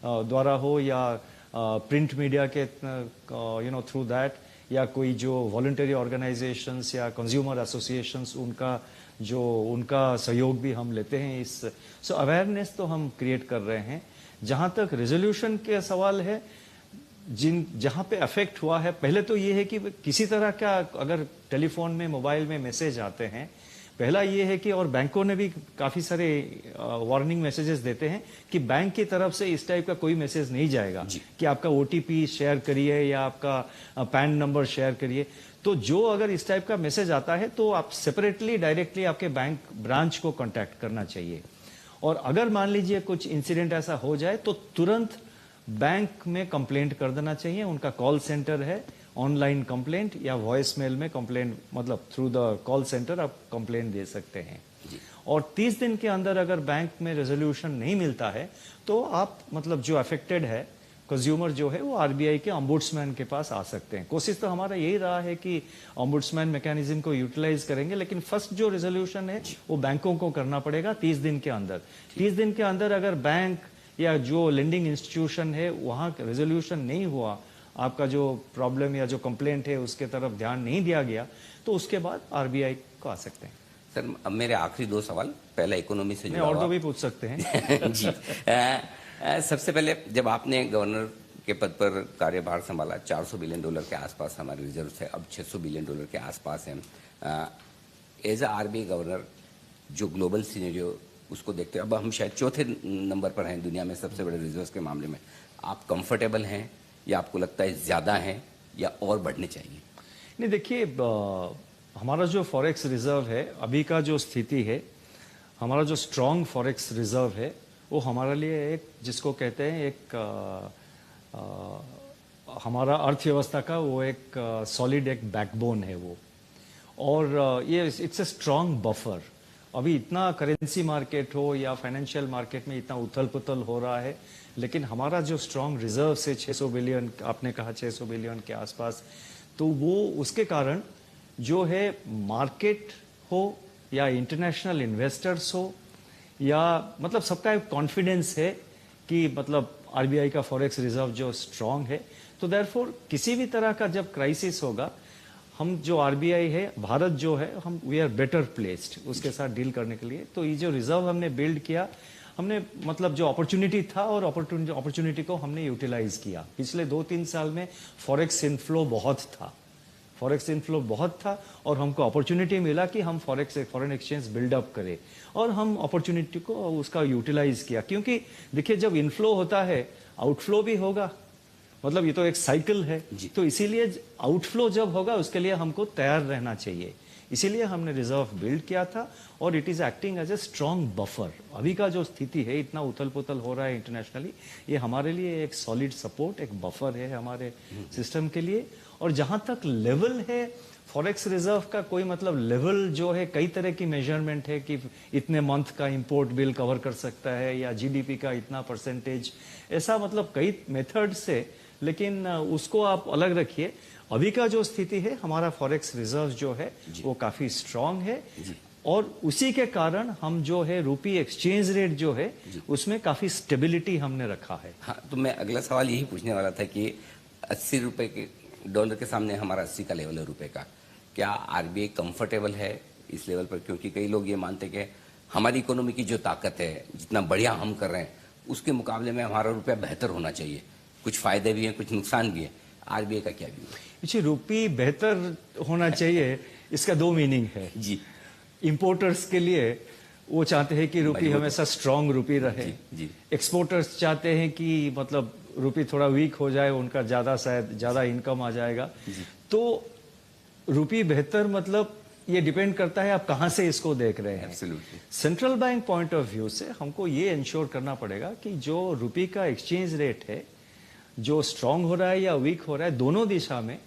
द्वारा हो या प्रिंट मीडिया के थ्रू दैट, या कोई जो वॉलंटरी ऑर्गेनाइजेशंस या कंज्यूमर एसोसिएशंस, उनका सहयोग भी हम लेते हैं। सो अवेयरनेस तो हम क्रिएट कर रहे हैं। जहां तक रेजोल्यूशन के सवाल है, जहां पे अफेक्ट हुआ है, पहले तो ये है कि किसी तरह का अगर टेलीफोन में, मोबाइल में मैसेज आते हैं, पहला ये है कि और बैंकों ने भी काफी सारे वार्निंग मैसेजेस देते हैं कि बैंक की तरफ से इस टाइप का कोई मैसेज नहीं जाएगा कि आपका ओटीपी शेयर करिए या आपका पैन नंबर शेयर करिए। तो जो अगर इस टाइप का मैसेज आता है तो आप सेपरेटली डायरेक्टली आपके बैंक ब्रांच को कांटेक्ट करना चाहिए। और अगर मान लीजिए कुछ इंसिडेंट ऐसा हो जाए तो तुरंत बैंक में कंप्लेंट कर देना चाहिए। उनका कॉल सेंटर है, ऑनलाइन कंप्लेंट या वॉइस मेल में कंप्लेंट, मतलब थ्रू द कॉल सेंटर आप कंप्लेंट दे सकते हैं। और 30 दिन के अंदर अगर बैंक में रेजोल्यूशन नहीं मिलता है तो आप मतलब जो अफेक्टेड है कंज्यूमर जो है वो आरबीआई के ऑम्बुड्समैन के पास आ सकते हैं। कोशिश तो हमारा यही रहा है कि ऑम्बुड्समैन मैकेनिज्म को यूटिलाइज करेंगे, लेकिन फर्स्ट जो रेजोल्यूशन है वो बैंकों को करना पड़ेगा 30 दिन के अंदर। 30 दिन के अंदर अगर बैंक या जो लेंडिंग इंस्टीट्यूशन है वहां रेजोल्यूशन नहीं हुआ, आपका जो प्रॉब्लम या जो कंप्लेंट है उसके तरफ ध्यान नहीं दिया गया, तो उसके बाद आरबीआई को आ सकते हैं। सर अब मेरे आखिरी 2 सवाल, पहला इकोनॉमी से जुड़ा और हुआ। तो भी पूछ सकते हैं। जी। सबसे पहले जब आपने गवर्नर के पद पर कार्यभार संभाला, $400 बिलियन के आसपास हमारे रिजर्व थे, अब $600 बिलियन के आसपास हैं। एज अ आरबीआई गवर्नर जो ग्लोबल सिनेरियो उसको देखते हैं, अब हम शायद चौथे नंबर पर हैं दुनिया में सबसे बड़े रिजर्व के मामले में, आप कंफर्टेबल हैं या आपको लगता है ज्यादा है या और बढ़ने चाहिए? नहीं, देखिए हमारा जो फॉरेक्स रिजर्व है अभी का जो स्थिति है, हमारा जो स्ट्रॉन्ग फॉरेक्स रिजर्व है वो हमारे लिए एक, जिसको कहते हैं एक हमारा अर्थव्यवस्था का वो एक सॉलिड एक बैकबोन है वो। और ये इट्स ए स्ट्रॉन्ग बफर। अभी इतना करेंसी मार्केट हो या फाइनेंशियल मार्केट में इतना उथल पुथल हो रहा है, लेकिन हमारा जो स्ट्रॉन्ग रिजर्व से 600 बिलियन, आपने कहा 600 बिलियन के आसपास, तो वो उसके कारण जो है मार्केट हो या इंटरनेशनल इन्वेस्टर्स हो या मतलब सबका एक कॉन्फिडेंस है कि मतलब आरबीआई का फॉरेक्स रिजर्व जो स्ट्रॉन्ग है। तो देयरफॉर किसी भी तरह का जब क्राइसिस होगा, हम जो आरबीआई है, भारत जो है, हम वी आर बेटर प्लेस्ड उसके साथ डील करने के लिए। तो ये जो रिजर्व हमने बिल्ड किया, हमने मतलब जो अपॉर्चुनिटी था और अपॉर्चुनिटी को हमने यूटिलाइज किया। पिछले 2-3 साल में फॉरेक्स इनफ्लो बहुत था, फॉरेक्स इनफ्लो बहुत था और हमको अपॉर्चुनिटी मिला कि हम फॉरेन एक्सचेंज बिल्डअप करें और हम अपॉर्चुनिटी को उसका यूटिलाइज किया। क्योंकि देखिए जब इनफ्लो होता है आउटफ्लो भी होगा, मतलब ये तो एक साइकिल है। तो इसीलिए आउटफ्लो जब होगा उसके लिए हमको तैयार रहना चाहिए, इसीलिए हमने रिजर्व बिल्ड किया था और it is acting as a strong buffer. अभी का जो स्थिति है, इतना उथल पुथल हो रहा है इंटरनेशनली, ये हमारे लिए एक सॉलिड सपोर्ट, एक बफर है हमारे सिस्टम के लिए। और जहां तक लेवल है फॉरेक्स रिजर्व का, कोई मतलब लेवल जो है, कई तरह की मेजरमेंट है कि इतने मंथ का इंपोर्ट बिल कवर कर सकता है या जीडीपी का इतना परसेंटेज, ऐसा मतलब कई मेथड से, लेकिन उसको आप अलग रखिए। अभी का जो स्थिति है, हमारा फॉरेक्स रिजर्व जो है वो काफी स्ट्रांग है और उसी के कारण हम जो है रूपी एक्सचेंज रेट जो है उसमें काफी स्टेबिलिटी हमने रखा है। हाँ, तो मैं अगला सवाल यही पूछने वाला था कि 80 रुपए के डॉलर के सामने हमारा 80 का लेवल है रुपए का, क्या आरबीआई कंफर्टेबल है इस लेवल पर? क्योंकि कई लोग ये मानते हैं कि हमारी इकोनॉमी की जो ताकत है, जितना बढ़िया हम कर रहे हैं, उसके मुकाबले में हमारा रुपया बेहतर होना चाहिए। कुछ फायदे भी हैं, कुछ नुकसान भी है। आरबीआई का क्या व्यू है? जी, रुपी बेहतर होना चाहिए, इसका 2 मीनिंग है जी। इंपोर्टर्स के लिए वो चाहते हैं कि रुपी हमेशा स्ट्रांग रुपी रहे। जी। एक्सपोर्टर्स चाहते हैं कि मतलब रुपी थोड़ा वीक हो जाए, उनका शायद ज्यादा इनकम आ जाएगा। तो रुपी बेहतर मतलब ये डिपेंड करता है आप कहां से इसको देख रहे हैं। Absolutely. Central bank point of view से हमको ये इंश्योर करना पड़ेगा कि जो रुपी का एक्सचेंज रेट है, जो स्ट्रांग हो रहा है या वीक हो रहा है, दोनों दिशा में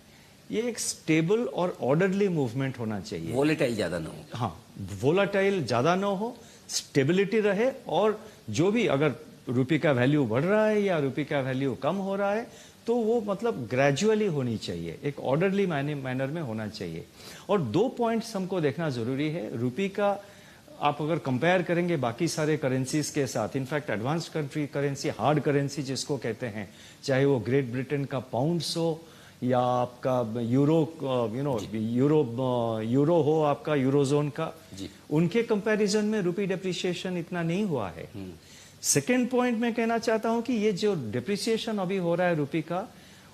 ये एक स्टेबल और ऑर्डरली मूवमेंट होना चाहिए। वोलेटाइल ज्यादा ना हो। हाँ, वोलाटाइल ज्यादा ना हो, स्टेबिलिटी रहे, और जो भी अगर रुपये का वैल्यू बढ़ रहा है या रुपये का वैल्यू कम हो रहा है तो वो मतलब ग्रेजुअली होनी चाहिए, एक ऑर्डरली मैनर में होना चाहिए। और 2 पॉइंट्स हमको देखना जरूरी है। रुपये का आप अगर कंपेयर करेंगे बाकी सारे करेंसीज के साथ, in fact advanced country currency, hard currency जिसको कहते हैं, चाहे वो ग्रेट ब्रिटेन का पाउंड्स हो या आपका यूरो, यूरो हो आपका यूरोजोन का, उनके कंपैरिजन में रुपी डेप्रिसिएशन इतना नहीं हुआ है। सेकेंड पॉइंट मैं कहना चाहता हूं कि ये जो डेप्रिसिएशन अभी हो रहा है रुपी का,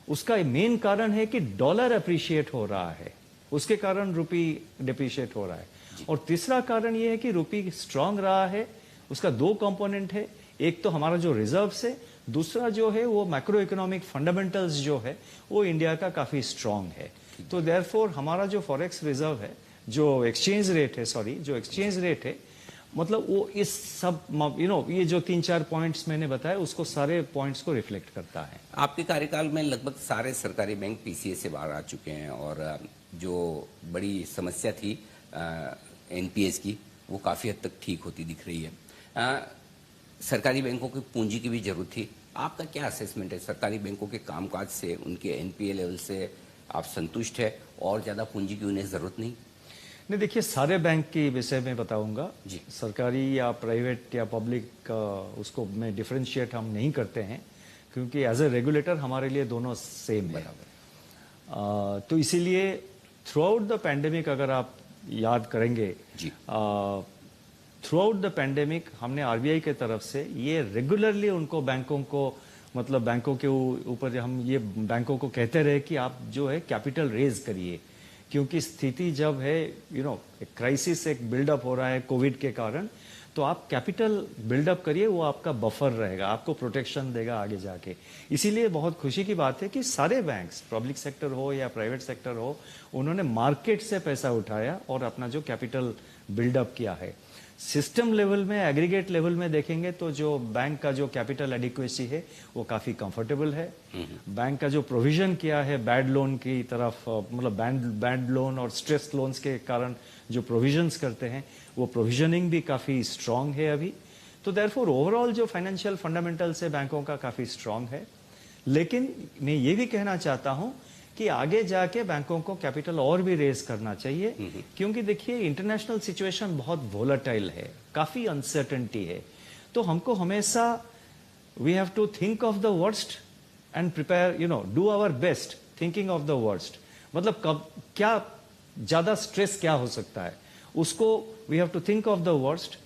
उसका मेन कारण है कि डॉलर अप्रिशिएट हो रहा है, उसके कारण रुपी डेप्रिशिएट हो रहा है। और तीसरा कारण ये है कि रुपी स्ट्रांग रहा है। उसका दो कंपोनेंट है, एक तो हमारा जो रिजर्व है, दूसरा जो है वो मैक्रो इकोनॉमिक फंडामेंटल्स जो है वो इंडिया का काफी स्ट्रांग है। तो देयरफॉर हमारा जो फॉरेक्स रिजर्व है, जो एक्सचेंज रेट है, मतलब वो इस सब ये जो 3-4 पॉइंट्स मैंने बताए उसको सारे पॉइंट्स को रिफ्लेक्ट करता है। आपके कार्यकाल में लगभग सारे सरकारी बैंक पीसीए से बाहर आ चुके हैं और जो बड़ी समस्या थी एनपीएस की वो काफ़ी हद तक ठीक होती दिख रही है। सरकारी बैंकों की पूंजी की भी जरूरत थी। आपका क्या असेसमेंट है सरकारी बैंकों के कामकाज से, उनके एनपीए लेवल से? आप संतुष्ट है और ज़्यादा पूंजी की उन्हें ज़रूरत नहीं? नहीं, देखिए सारे बैंक के विषय में बताऊंगा जी। सरकारी या प्राइवेट या पब्लिक उसको में डिफरेंशिएट हम नहीं करते हैं, क्योंकि एज ए रेगुलेटर हमारे लिए दोनों सेम है। तो इसीलिए थ्रू आउट द पैंडेमिक अगर आप याद करेंगे, थ्रू आउट द पैंडेमिक हमने आरबीआई के तरफ से ये रेगुलरली उनको बैंकों को, मतलब बैंकों के ऊपर हम ये बैंकों को कहते रहे कि आप जो है कैपिटल रेज करिए, क्योंकि स्थिति जब है एक क्राइसिस, एक बिल्डअप हो रहा है कोविड के कारण, तो आप कैपिटल बिल्डअप करिए, वो आपका बफर रहेगा, आपको प्रोटेक्शन देगा आगे जाके। इसीलिए बहुत खुशी की बात है कि सारे बैंक्स, पब्लिक सेक्टर हो या प्राइवेट सेक्टर हो, उन्होंने मार्केट से पैसा उठाया और अपना जो कैपिटल बिल्डअप किया है। सिस्टम लेवल में, एग्रीगेट लेवल में देखेंगे तो जो बैंक का जो कैपिटल एडिक्वेसी है वो काफी कंफर्टेबल है। बैंक का जो प्रोविजन किया है बैड लोन की तरफ, मतलब बैड लोन और स्ट्रेस लोन्स के कारण जो प्रोविजंस करते हैं वो प्रोविजनिंग भी काफी स्ट्रांग है अभी। तो देयरफॉर ओवरऑल जो फाइनेंशियल फंडामेंटल्स है बैंकों का काफी स्ट्रांग है। लेकिन मैं ये भी कहना चाहता हूं कि आगे जाके बैंकों को कैपिटल और भी रेज करना चाहिए, क्योंकि देखिए इंटरनेशनल सिचुएशन बहुत वोलेटाइल है, काफी अनसर्टेनिटी है। तो हमको हमेशा we have to think of the worst and prepare, do our best thinking of the worst. मतलब कब क्या ज्यादा स्ट्रेस क्या हो सकता है, उसको we have to think of the worst.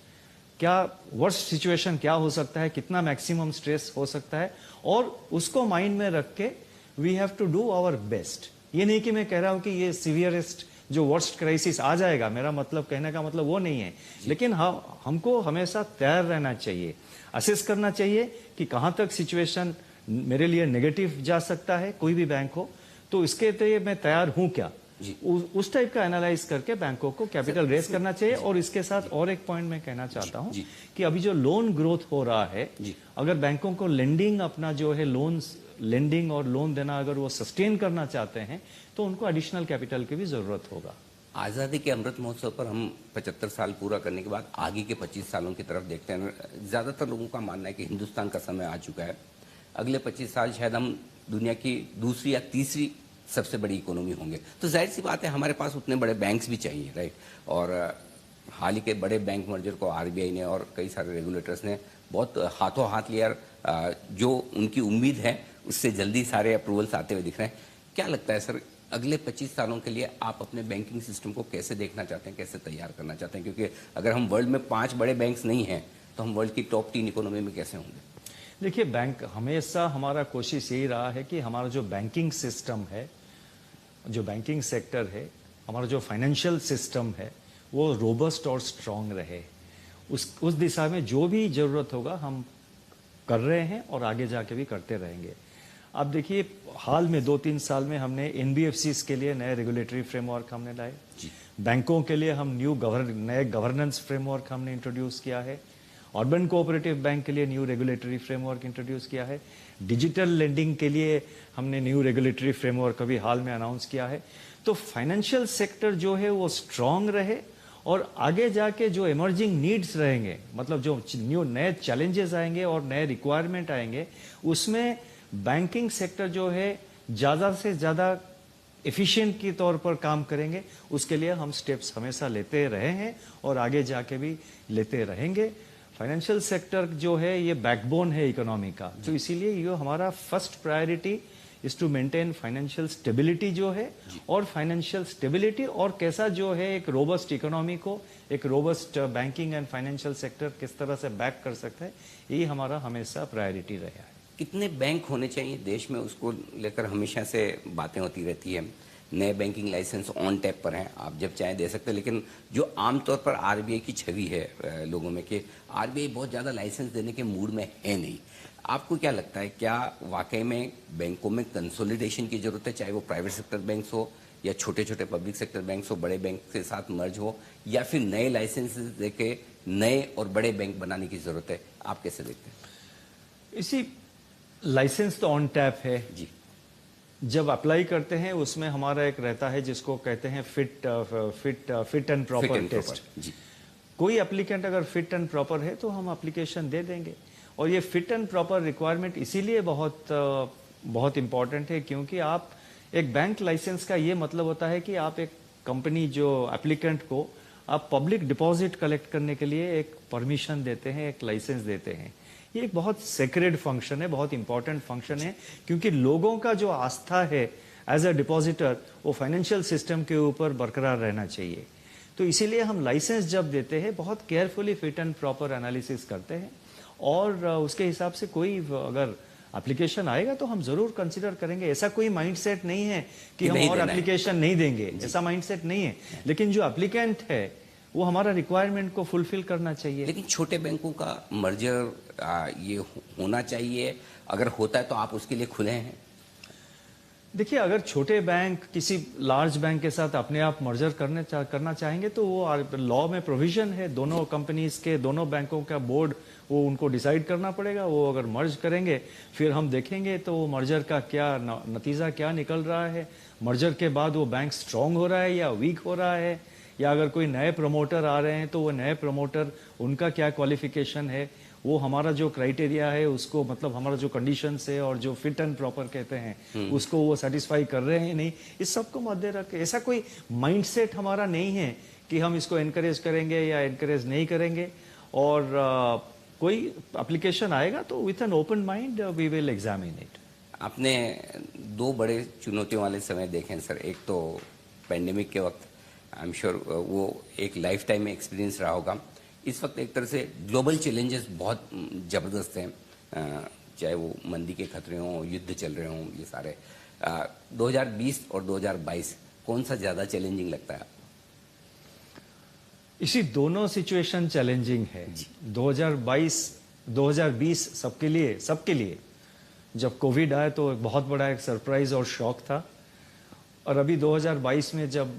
क्या वर्स्ट सिचुएशन क्या हो सकता है, कितना मैक्सिमम स्ट्रेस हो सकता है, और उसको माइंड में रख के we have to do our best. ये नहीं कि मैं कह रहा हूं कि ये सीवियरेस्ट जो वर्स्ट क्राइसिस आ जाएगा, मेरा मतलब कहने का मतलब वो नहीं है, लेकिन हमको हमेशा तैयार रहना चाहिए, असेस करना चाहिए कि कहां तक सिचुएशन मेरे लिए नेगेटिव जा सकता है, कोई भी बैंक हो, तो इसके लिए मैं तैयार हूं क्या, उस टाइप का एनालाइज करके बैंकों को कैपिटल रेज करना चाहिए। और इसके साथ और एक पॉइंट मैं कहना चाहता हूं कि अभी जो लोन ग्रोथ हो रहा है, अगर बैंकों को लेंडिंग अपना जो है लेंडिंग और लोन देना अगर वो सस्टेन करना चाहते हैं तो उनको एडिशनल कैपिटल की भी जरूरत होगा। आज़ादी के अमृत महोत्सव पर हम 75 साल पूरा करने के बाद आगे के 25 सालों की तरफ देखते हैं। ज़्यादातर लोगों का मानना है कि हिंदुस्तान का समय आ चुका है, अगले 25 साल शायद हम दुनिया की दूसरी या तीसरी सबसे बड़ी इकोनॉमी होंगे। तो जाहिर सी बात है हमारे पास उतने बड़े बैंक्स भी चाहिए, राइट। और हाल ही के बड़े बैंक मर्जर को आरबीआई ने और कई सारे रेगुलेटर्स ने बहुत हाथों हाथ लिया, जो उनकी उम्मीद है उससे जल्दी सारे अप्रूवल्स आते हुए दिख रहे हैं। क्या लगता है सर, अगले 25 सालों के लिए आप अपने बैंकिंग सिस्टम को कैसे देखना चाहते हैं, कैसे तैयार करना चाहते हैं? क्योंकि अगर हम वर्ल्ड में 5 बड़े बैंक्स नहीं हैं तो हम वर्ल्ड की टॉप 3 इकोनॉमी में कैसे होंगे? देखिए, बैंक हमेशा हमारा कोशिश यही रहा है कि हमारा जो बैंकिंग सिस्टम है, जो बैंकिंग सेक्टर है, हमारा जो फाइनेंशियल सिस्टम है, वो रोबस्ट और स्ट्रांग रहे। उस दिशा में जो भी जरूरत होगा हम कर रहे हैं और आगे जाके भी करते रहेंगे। अब देखिए, हाल में 2-3 साल में हमने एनबीएफसीज के लिए नए रेगुलेटरी फ्रेमवर्क हमने लाए, बैंकों के लिए हम नए गवर्नेंस फ्रेमवर्क हमने इंट्रोड्यूस किया है, अर्बन कोऑपरेटिव बैंक के लिए न्यू रेगुलेटरी फ्रेमवर्क इंट्रोड्यूस किया है, डिजिटल लेंडिंग के लिए हमने न्यू रेगुलेटरी फ्रेमवर्क अभी हाल में अनाउंस किया है। तो फाइनेंशियल सेक्टर जो है वो स्ट्रांग रहे और आगे जाके जो इमर्जिंग नीड्स रहेंगे, मतलब जो नए चैलेंजेस आएंगे और नए रिक्वायरमेंट आएंगे, उसमें बैंकिंग सेक्टर जो है ज़्यादा से ज़्यादा एफिशिएंट के तौर पर काम करेंगे। उसके लिए हम स्टेप्स हमेशा लेते रहे हैं और आगे जाके भी लेते रहेंगे। फाइनेंशियल सेक्टर जो है ये बैकबोन है इकोनॉमी का, तो इसीलिए ये हमारा first priority is to maintain financial stability जो है, और फाइनेंशियल स्टेबिलिटी और कैसा जो है एक रोबस्ट इकोनॉमी को, एक robust banking and financial sector किस तरह से बैक कर सकता है, यही हमारा हमेशा प्रायोरिटी रहा है। कितने बैंक होने चाहिए देश में, उसको लेकर हमेशा से बातें होती रहती है, नए बैंकिंग लाइसेंस ऑन टैप पर हैं, आप जब चाहें दे सकते हैं। लेकिन जो आमतौर पर आरबीआई की छवि है लोगों में कि आरबीआई बहुत ज़्यादा लाइसेंस देने के मूड में है नहीं, आपको क्या लगता है, क्या वाकई में बैंकों में कंसोलिडेशन की जरूरत है, चाहे वो प्राइवेट सेक्टर बैंक हो या छोटे छोटे पब्लिक सेक्टर बैंक हो, बड़े बैंक के साथ मर्ज हो, या फिर नए लाइसेंस देके नए और बड़े बैंक बनाने की जरूरत है? आप कैसे देखते हैं? इसी लाइसेंस तो ऑन टैप है जी जब अप्लाई करते हैं उसमें हमारा एक रहता है जिसको कहते हैं फिट एंड प्रॉपर टेस्ट। जी कोई एप्लीकेंट अगर फिट एंड प्रॉपर है तो हम एप्लीकेशन दे देंगे। और ये फिट एंड प्रॉपर रिक्वायरमेंट इसीलिए बहुत इंपॉर्टेंट है क्योंकि आप एक बैंक लाइसेंस का ये मतलब होता है कि आप एक कंपनी जो एप्लीकेंट को आप पब्लिक डिपॉजिट कलेक्ट करने के लिए एक परमिशन देते हैं, एक लाइसेंस देते हैं। ये एक बहुत सेक्रेड फंक्शन है, बहुत इंपॉर्टेंट फंक्शन है क्योंकि लोगों का जो आस्था है एज अ डिपॉजिटर वो फाइनेंशियल सिस्टम के ऊपर बरकरार रहना चाहिए। तो इसीलिए हम लाइसेंस जब देते हैं बहुत carefully fit and proper analysis करते हैं और उसके हिसाब से कोई अगर एप्लीकेशन आएगा तो हम जरूर कंसीडर करेंगे। ऐसा कोई माइंडसेट नहीं है कि हम और एप्लीकेशन नहीं देंगे, ऐसा माइंडसेट नहीं है। लेकिन जो एप्लीकेंट है वो हमारा रिक्वायरमेंट को फुलफिल करना चाहिए। लेकिन छोटे बैंकों का मर्जर ये होना चाहिए, अगर होता है तो आप उसके लिए खुले हैं? देखिए, अगर छोटे बैंक किसी लार्ज बैंक के साथ अपने आप मर्जर करना चाहेंगे तो वो लॉ में प्रोविजन है, दोनों कंपनीज के, दोनों बैंकों का बोर्ड वो उनको डिसाइड करना पड़ेगा। वो अगर मर्ज करेंगे फिर हम देखेंगे तो वो मर्जर का क्या नतीजा क्या निकल रहा है, मर्जर के बाद वो बैंक स्ट्रांग हो रहा है या वीक हो रहा है, या अगर कोई नए प्रमोटर आ रहे हैं तो वो नए प्रमोटर उनका क्या क्वालिफिकेशन है, वो हमारा जो क्राइटेरिया है उसको मतलब हमारा जो कंडीशंस है और जो फिट एंड प्रॉपर कहते हैं उसको वो सेटिस्फाई कर रहे हैं नहीं, इस सब को मद्दे रख के ऐसा कोई माइंडसेट हमारा नहीं है कि हम इसको एनकरेज करेंगे या एनकरेज नहीं करेंगे। और कोई एप्लीकेशन आएगा तो with an open mind we will examine it. आपने दो बड़े चुनौतियों वाले समय देखे हैं सर। एक तो पेंडेमिक के वक्त, आई एम श्योर वो एक लाइफ टाइम में एक्सपीरियंस रहा होगा। इस वक्त एक तरह से ग्लोबल चैलेंजेस बहुत ज़बरदस्त हैं, चाहे वो मंदी के खतरे हों, युद्ध चल रहे हों, ये सारे। 2020 और 2022 कौन सा ज़्यादा चैलेंजिंग लगता है? इसी दोनों सिचुएशन चैलेंजिंग है। 2020 सबके लिए जब कोविड आया तो एक बहुत बड़ा एक सरप्राइज और शॉक था। और अभी 2022 में जब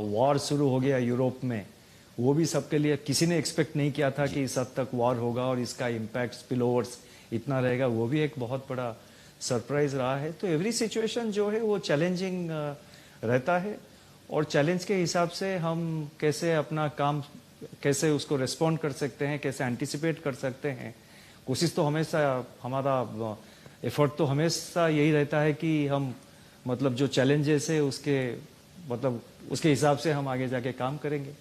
वॉर शुरू हो गया यूरोप में, वो भी सबके लिए, किसी ने एक्सपेक्ट नहीं किया था कि इस हद तक वॉर होगा और इसका इम्पैक्ट स्पिलओवर्स इतना रहेगा, वो भी एक बहुत बड़ा सरप्राइज रहा है। तो एवरी सिचुएशन जो है वो चैलेंजिंग रहता है और चैलेंज के हिसाब से हम कैसे अपना काम, कैसे उसको रिस्पॉन्ड कर सकते हैं, कैसे एंटिसिपेट कर सकते हैं। कोशिश तो हमेशा, हमारा एफर्ट तो हमेशा यही रहता है कि हम मतलब जो चैलेंजेस है उसके मतलब उसके हिसाब से हम आगे जाके काम करेंगे।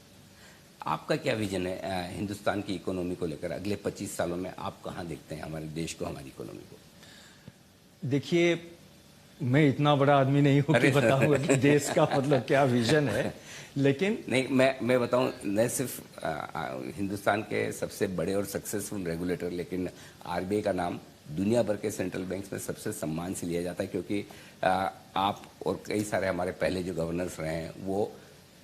आपका क्या विजन है हिंदुस्तान की इकोनॉमी को लेकर? अगले 25 सालों में आप कहाँ देखते हैं हमारे देश को, हमारी इकोनॉमी को? देखिए, मैं इतना बड़ा आदमी नहीं हूँ कि बताऊंगा कि देश का मतलब क्या विजन है, लेकिन नहीं, मैं बताऊं, न सिर्फ हिंदुस्तान के सबसे बड़े और सक्सेसफुल रेगुलेटर, लेकिन आरबीआई का नाम दुनिया भर के सेंट्रल बैंक्स में सबसे सम्मान से लिया जाता है क्योंकि आप और कई सारे हमारे पहले जो गवर्नर्स रहे हैं वो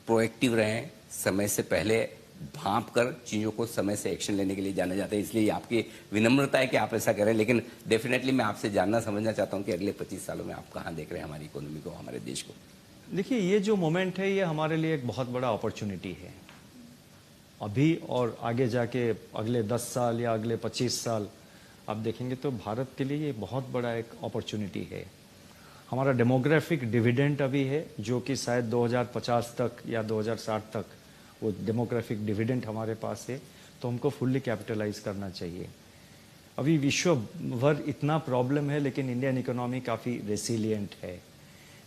प्रोएक्टिव रहे हैं, समय से पहले भांप कर चीज़ों को समय से एक्शन लेने के लिए जाने जाते हैं। इसलिए आपकी विनम्रता है कि आप ऐसा करें। लेकिन डेफिनेटली मैं आपसे जानना समझना चाहता हूं कि अगले 25 सालों में आप कहां देख रहे हैं हमारी इकोनॉमी को, हमारे देश को? देखिए, ये जो मोमेंट है ये हमारे लिए एक बहुत बड़ा अपॉर्चुनिटी है। अभी और आगे जाके अगले 10 साल या अगले 25 साल आप देखेंगे तो भारत के लिए ये बहुत बड़ा एक अपॉर्चुनिटी है। हमारा डेमोग्राफिक डिविडेंड अभी है जो कि शायद 2050 तक या 2060 तक वो डेमोग्राफिक डिविडेंड हमारे पास है, तो हमको फुल्ली कैपिटलाइज करना चाहिए। अभी विश्व भर इतना प्रॉब्लम है लेकिन इंडियन इकोनॉमी काफ़ी रेसिलिएंट है।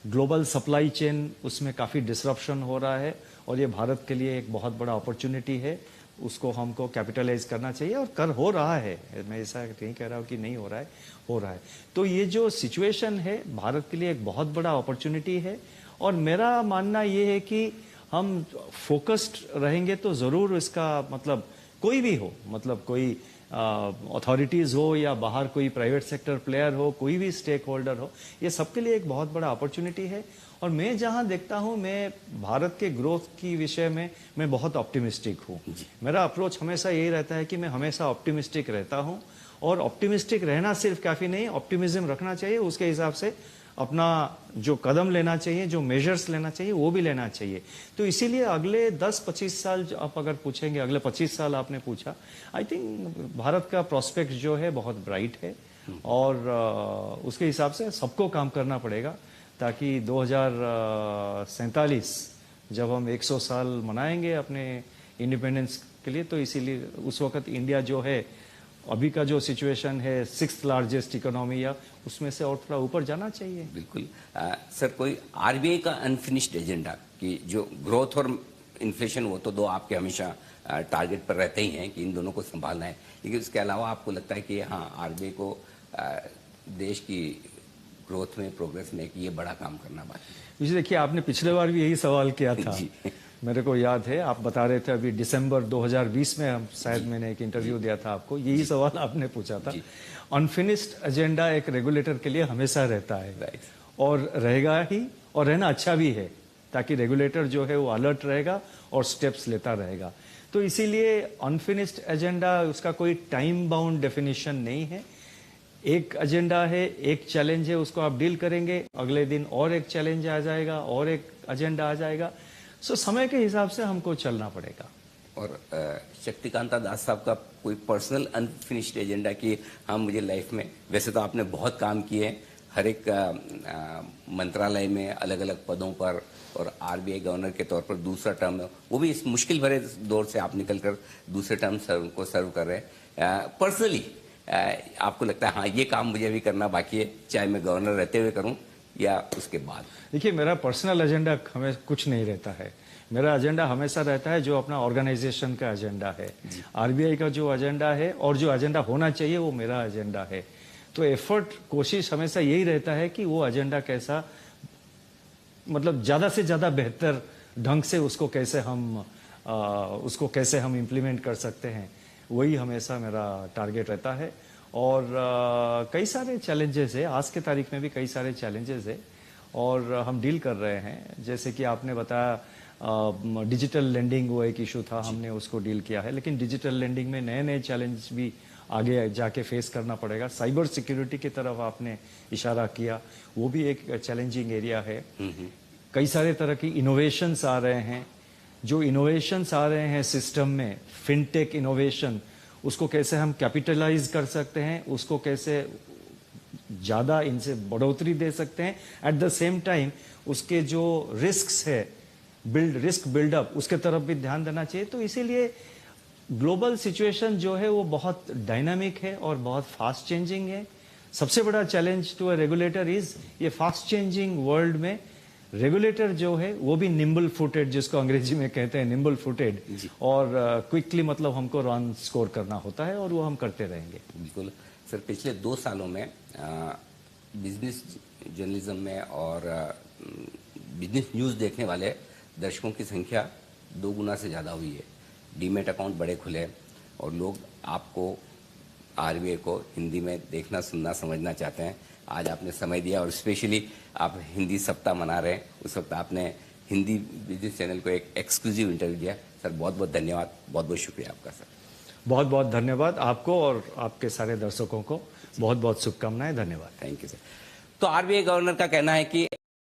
ग्लोबल सप्लाई चेन उसमें काफ़ी डिसरप्शन हो रहा है और ये भारत के लिए एक बहुत बड़ा अपॉर्चुनिटी है, उसको हमको कैपिटलाइज करना चाहिए और हो रहा है। मैं ऐसा नहीं कह रहा हूँ कि नहीं हो रहा है, हो रहा है। तो ये जो सिचुएशन है भारत के लिए एक बहुत बड़ा अपॉर्चुनिटी है और मेरा मानना ये है कि हम फोकस्ड रहेंगे तो ज़रूर इसका मतलब कोई भी हो, मतलब कोई अथॉरिटीज़ हो या बाहर कोई प्राइवेट सेक्टर प्लेयर हो, कोई भी स्टेक होल्डर हो, ये सबके लिए एक बहुत बड़ा अपॉर्चुनिटी है। और मैं जहां देखता हूं, मैं भारत के ग्रोथ की विषय में मैं बहुत ऑप्टिमिस्टिक हूं। मेरा अप्रोच हमेशा यही रहता है कि मैं हमेशा ऑप्टिमिस्टिक रहता हूं, और ऑप्टिमिस्टिक रहना सिर्फ काफ़ी नहीं, ऑप्टिमिज्म रखना चाहिए, उसके हिसाब से अपना जो कदम लेना चाहिए, जो मेजर्स लेना चाहिए, वो भी लेना चाहिए। तो इसीलिए अगले 10-25 साल आप अगर पूछेंगे, अगले 25 साल आपने पूछा, आई थिंक भारत का प्रोस्पेक्ट जो है बहुत ब्राइट है, और उसके हिसाब से सबको काम करना पड़ेगा, ताकि 2047 जब हम 100 साल मनाएंगे अपने इंडिपेंडेंस के लिए, तो इसीलिए उस वक्त इंडिया जो है, अभी का जो सिचुएशन है 6th लार्जेस्ट इकोनॉमी, या उसमें से और थोड़ा ऊपर जाना चाहिए। बिल्कुल। सर, कोई आरबीआई का अनफिनिश्ड एजेंडा कि जो ग्रोथ और इन्फ्लेशन, वो तो दो आपके हमेशा टारगेट पर रहते ही हैं कि इन दोनों को संभालना है, लेकिन इसके अलावा आपको लगता है कि हाँ, आरबीआई को देश की ग्रोथ में, प्रोग्रेस में ये बड़ा काम करना बाकी है? देखिए, आपने पिछले बार भी यही सवाल किया था। मेरे को याद है, आप बता रहे थे अभी दिसंबर 2020 में, हम शायद मैंने एक इंटरव्यू दिया था आपको, यही सवाल आपने पूछा था। अनफिनिश्ड एजेंडा एक रेगुलेटर के लिए हमेशा रहता है, और रहेगा ही, और रहना अच्छा भी है, ताकि रेगुलेटर जो है वो अलर्ट रहेगा और स्टेप्स लेता रहेगा। तो इसीलिए अनफिनिश्ड एजेंडा, उसका कोई टाइम बाउंड डेफिनेशन नहीं है। एक एजेंडा है, एक चैलेंज है, उसको आप डील करेंगे, अगले दिन और एक चैलेंज आ जाएगा, और एक एजेंडा आ जाएगा। सो समय के हिसाब से हमको चलना पड़ेगा। और शक्तिकांता दास साहब का कोई पर्सनल अनफिनिश्ड एजेंडा कि हाँ, मुझे लाइफ में, वैसे तो आपने बहुत काम किए हैं हर एक मंत्रालय में, अलग अलग पदों पर, और आरबीआई गवर्नर के तौर पर दूसरा टर्म, वो भी इस मुश्किल भरे दौर से आप निकलकर दूसरे टर्म सर्व कर रहे हैं। पर्सनली आपको लगता है हाँ, ये काम मुझे अभी करना बाकी है, चाहे मैं गवर्नर रहते हुए करूं या उसके बाद? देखिए, मेरा पर्सनल एजेंडा हमें कुछ नहीं रहता है। मेरा एजेंडा हमेशा रहता है जो अपना ऑर्गेनाइजेशन का एजेंडा है, आरबीआई का जो एजेंडा है, और जो एजेंडा होना चाहिए वो मेरा एजेंडा है। तो एफर्ट, कोशिश हमेशा यही रहता है कि वो एजेंडा कैसा, मतलब ज़्यादा से ज़्यादा बेहतर ढंग से उसको कैसे हम इम्प्लीमेंट कर सकते हैं, वही हमेशा मेरा टारगेट रहता है। और कई सारे चैलेंजेस है, आज के तारीख में भी कई सारे चैलेंजेस है, और हम डील कर रहे हैं। जैसे कि आपने बताया, डिजिटल लेंडिंग वो एक इशू था, हमने उसको डील किया है, लेकिन डिजिटल लेंडिंग में नए नए चैलेंज भी आगे जाके फेस करना पड़ेगा। साइबर सिक्योरिटी की तरफ आपने इशारा किया, वो भी एक चैलेंजिंग एरिया है। कई सारे तरह की इनोवेशंस आ रहे हैं, जो इनोवेशंस आ रहे हैं सिस्टम में, फिनटेक इनोवेशन, उसको कैसे हम कैपिटलाइज कर सकते हैं, उसको कैसे ज़्यादा इनसे बढ़ोतरी दे सकते हैं, एट द सेम टाइम उसके जो रिस्क्स है, रिस्क बिल्डअप, उसके तरफ भी ध्यान देना चाहिए। तो इसीलिए ग्लोबल सिचुएशन जो है वो बहुत डायनामिक है और बहुत फास्ट चेंजिंग है। सबसे बड़ा challenge to a regulator is, ये फास्ट चेंजिंग वर्ल्ड में रेगुलेटर जो है वो भी निम्बल फुटेड, जिसको अंग्रेजी में कहते हैं निम्बल फुटेड, और क्विकली मतलब हमको रन स्कोर करना होता है, और वो हम करते रहेंगे। बिल्कुल सर, पिछले 2 सालों में बिजनेस जर्नलिज्म में और बिजनेस न्यूज़ देखने वाले दर्शकों की संख्या 2 गुना से ज़्यादा हुई है। डीमेट अकाउंट बड़े खुले, और लोग आपको, आरबीआई को हिंदी में देखना, सुनना, समझना चाहते हैं। आज आपने समय दिया, और स्पेशली आप हिंदी सप्ताह मना रहे हैं, उस वक्त आपने हिंदी बिजनेस चैनल को एक एक्सक्लूसिव इंटरव्यू दिया। सर, बहुत बहुत धन्यवाद, बहुत बहुत शुक्रिया आपका सर। बहुत बहुत धन्यवाद आपको और आपके सारे दर्शकों को, बहुत बहुत शुभकामनाएं, धन्यवाद। Thank you sir. तो आरबीआई गवर्नर का कहना है कि